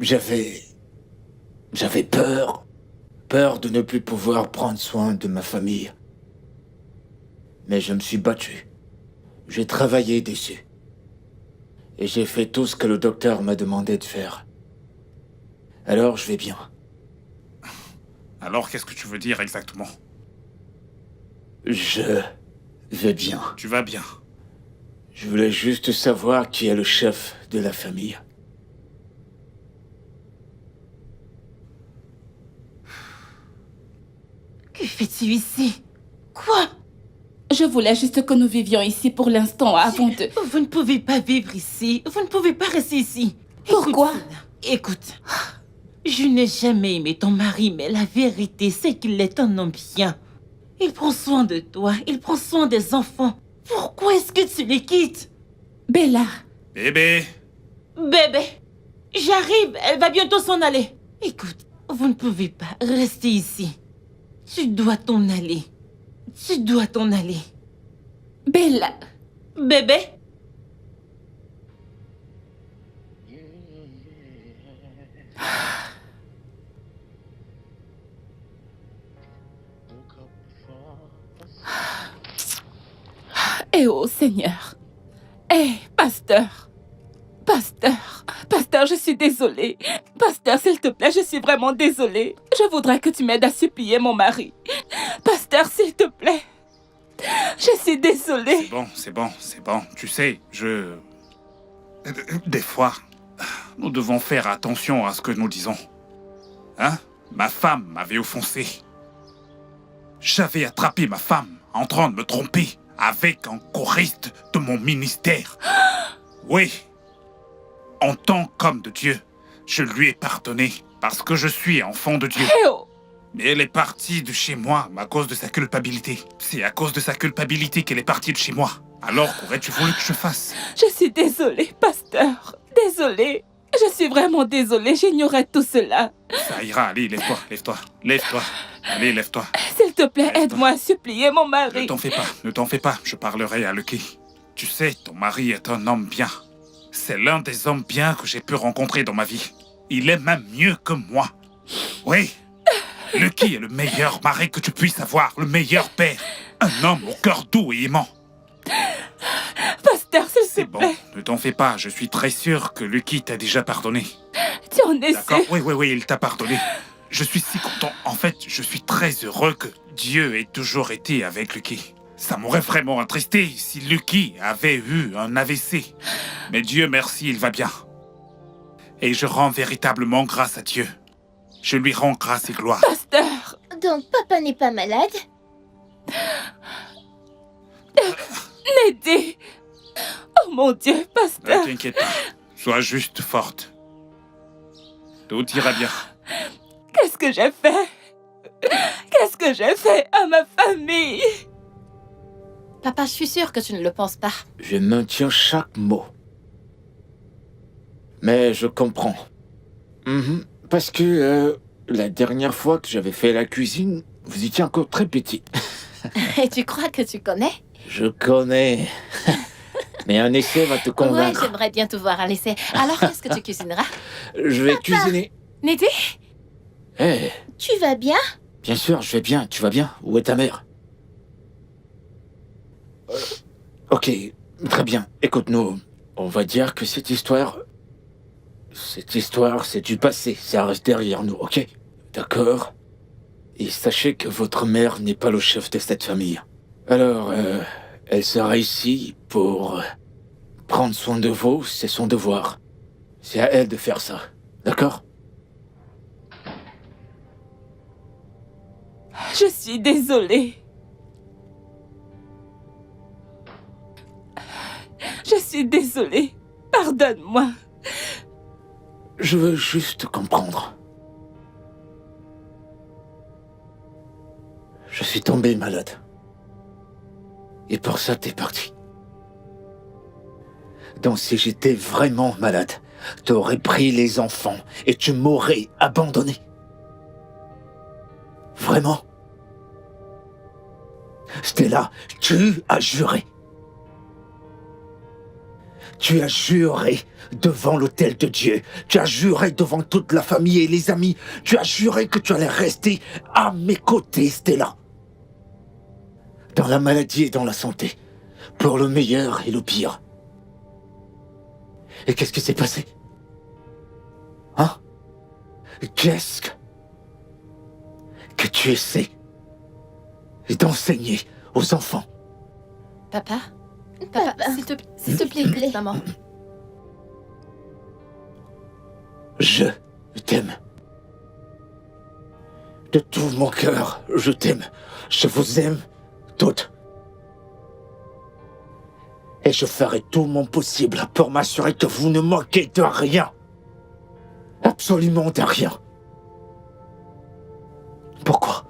J'avais peur. Peur de ne plus pouvoir prendre soin de ma famille. Mais je me suis battu. J'ai travaillé dessus. Et j'ai fait tout ce que le docteur m'a demandé de faire. Alors je vais bien. Alors qu'est-ce que tu veux dire exactement? Je vais bien. Tu vas bien. Je voulais juste savoir qui est le chef de la famille. Que fais-tu ici? Quoi? Je voulais juste que nous vivions ici pour l'instant avant de... Vous ne pouvez pas vivre ici. Vous ne pouvez pas rester ici. Pourquoi? Écoute, je n'ai jamais aimé ton mari, mais la vérité, c'est qu'il est un homme bien. Il prend soin de toi, il prend soin des enfants. Pourquoi est-ce que tu les quittes? Bella, Bébé, Bébé, j'arrive, elle va bientôt s'en aller. Écoute, vous ne pouvez pas rester ici. Tu dois t'en aller. Tu dois t'en aller. Bella. Bébé, Woke up before the Eh oh Seigneur. Eh, pasteur. Pasteur, je suis désolée. Pasteur, s'il te plaît, je suis vraiment désolée. Je voudrais que tu m'aides à supplier mon mari. Pasteur, s'il te plaît. Je suis désolée. c'est bon. Tu sais, Des fois, nous devons faire attention à ce que nous disons. Hein? Ma femme m'avait offensé. J'avais attrapé ma femme en train de me tromper avec un choriste de mon ministère. Oui. En tant qu'homme de Dieu, je lui ai pardonné parce que je suis enfant de Dieu. Eh oh. Mais elle est partie de chez moi à cause de sa culpabilité. C'est à cause de sa culpabilité qu'elle est partie de chez moi. Alors qu'aurais-tu voulu que je fasse? Je suis désolée, pasteur. Désolée. Je suis vraiment désolée, j'ignorais tout cela. Ça ira, allez, lève-toi. Allez, lève-toi. S'il te plaît, aide-moi à supplier mon mari. Ne t'en fais pas, je parlerai à Lucky. Tu sais, ton mari est un homme bien. C'est l'un des hommes bien que j'ai pu rencontrer dans ma vie. Il est même mieux que moi. Oui, Lucky est le meilleur mari que tu puisses avoir, le meilleur père. Un homme au cœur doux et aimant. Pasteur, s'il C'est te bon, plaît. ne t'en fais pas, je suis très sûr que Lucky t'a déjà pardonné. Tu en es D'accord? sûr? Oui, il t'a pardonné. Je suis si content. En fait, je suis très heureux que Dieu ait toujours été avec Lucky. Ça m'aurait vraiment attristé si Lucky avait eu un AVC. Mais Dieu merci, il va bien. Et je rends véritablement grâce à Dieu. Je lui rends grâce et gloire. Pasteur. Donc papa n'est pas malade? Neddy. Oh mon Dieu, Ne pasteur. t'inquiète pas. Sois juste forte. Tout ira bien. Qu'est-ce que j'ai fait? Qu'est-ce que j'ai fait à ma famille? Papa, je suis sûre que tu ne le penses pas. Je maintiens chaque mot. Mais je comprends. Parce que la dernière fois que j'avais fait la cuisine, vous étiez encore très petit. Et tu crois que tu connais? Je connais. Mais un essai va te Ouais, convaincre. j'aimerais bien te voir à l'essai. Alors, qu'est-ce que tu cuisineras? Je vais cuisiner. Neddy? Eh, Tu vas bien? bien sûr, je vais bien. Tu vas bien? Où est ta mère? Ok, très bien. Écoute-nous. On va dire que cette histoire, c'est du passé. Ça reste derrière nous, ok? D'accord? Et sachez que votre mère n'est pas le chef de cette famille. Alors, elle sera ici pour prendre soin de vous, c'est son devoir. C'est à elle de faire ça, d'accord? Je suis désolée. Je suis désolée. Pardonne-moi. Je veux juste comprendre. Je suis tombé malade. Et pour ça, t'es parti. Donc si j'étais vraiment malade, t'aurais pris les enfants et tu m'aurais abandonné. Vraiment? Stella, tu as juré. Tu as juré devant l'autel de Dieu. Tu as juré devant toute la famille et les amis. Tu as juré que tu allais rester à mes côtés, Stella. Dans la maladie et dans la santé. Pour le meilleur et le pire. Et qu'est-ce qui s'est passé? Hein? Qu'est-ce que tu essaies d'enseigner aux enfants? Papa? Papa, s'il te plaît, écoute maman. Je t'aime. De tout mon cœur, je t'aime. Je vous aime toutes. Et je ferai tout mon possible pour m'assurer que vous ne manquez de rien. Absolument de rien. Pourquoi?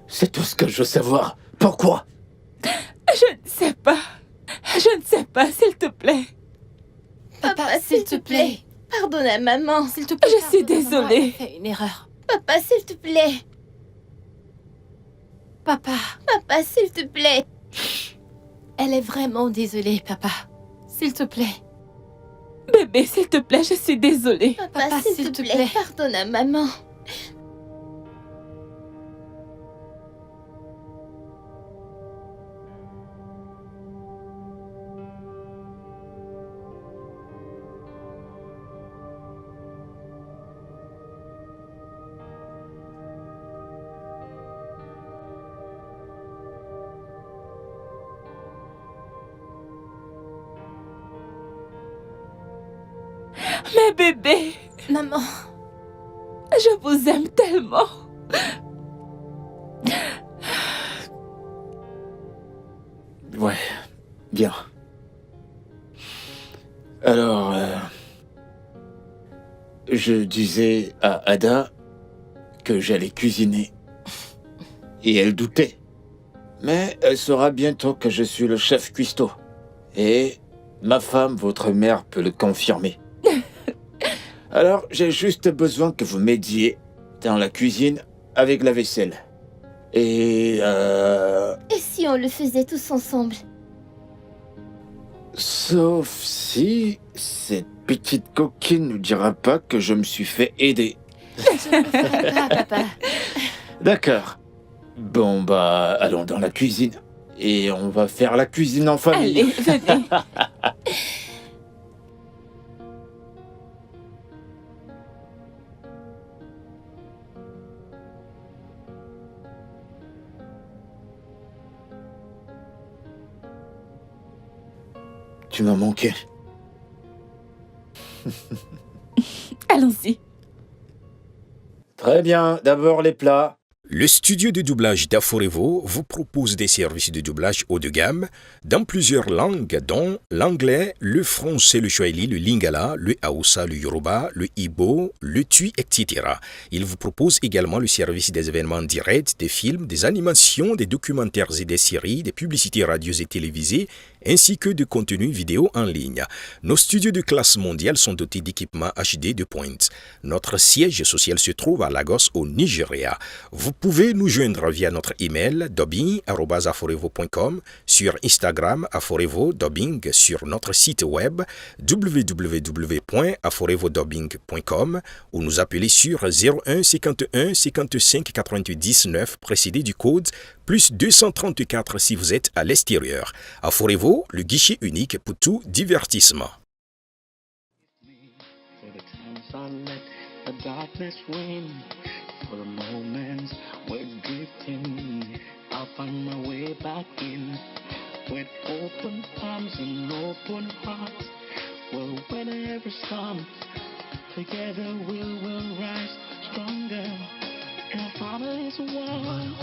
C'est tout ce que je veux savoir. Pourquoi? Je ne sais pas. Je ne sais pas, s'il te plaît. Papa, s'il te plaît. Pardonne à maman. S'il te plaît. Je suis pardonne-moi, désolée. elle a fait une erreur. Papa, s'il te plaît. Papa, Papa, s'il te plaît. elle est vraiment désolée, papa. S'il te plaît. Bébé, s'il te plaît, je suis désolée. Papa, s'il te plaît. Pardonne à maman. Mais bébé, Maman, je vous aime tellement. Ouais, bien. Alors, je disais à Ada que j'allais cuisiner. Et elle doutait. Mais elle saura bientôt que je suis le chef cuistot. Et ma femme, votre mère, peut le confirmer. Alors, j'ai juste besoin que vous m'aidiez dans la cuisine avec la vaisselle. Et Et si on le faisait tous ensemble? sauf si cette petite coquine ne dira pas que je me suis fait aider. je ne le ferai pas, papa. D'accord. Bon, bah, allons dans la cuisine. Et on va faire la cuisine en famille. Allez, venez. Tu m'as manqué. Allons-y. Très bien, d'abord les plats. Le studio de doublage d'Aforevo vous propose des services de doublage haut de gamme dans plusieurs langues dont l'anglais, le français, le swahili, le lingala, le hausa, le yoruba, le igbo, le tui, etc. Il vous propose également le service des événements directs, des films, des animations, des documentaires et des séries, des publicités radios et télévisées, ainsi que de contenus vidéo en ligne. Nos studios de classe mondiale sont dotés d'équipements HD de pointe. Notre siège social se trouve à Lagos, au Nigeria. Vous pouvez nous joindre via notre email dubbing@aforevo.com, sur Instagram Aforevo Dubbing, sur notre site web www.aforevodubbing.com ou nous appeler sur 01 51 55 88 19 précédé du code plus 234 si vous êtes à l'extérieur. Aforevo, le guichet unique pour tout divertissement. For the times I let the darkness win, for the moments we're drifting, I'll find my way back in, with open arms and open hearts. Well, whenever storm, together we will rise stronger. And our Father is one.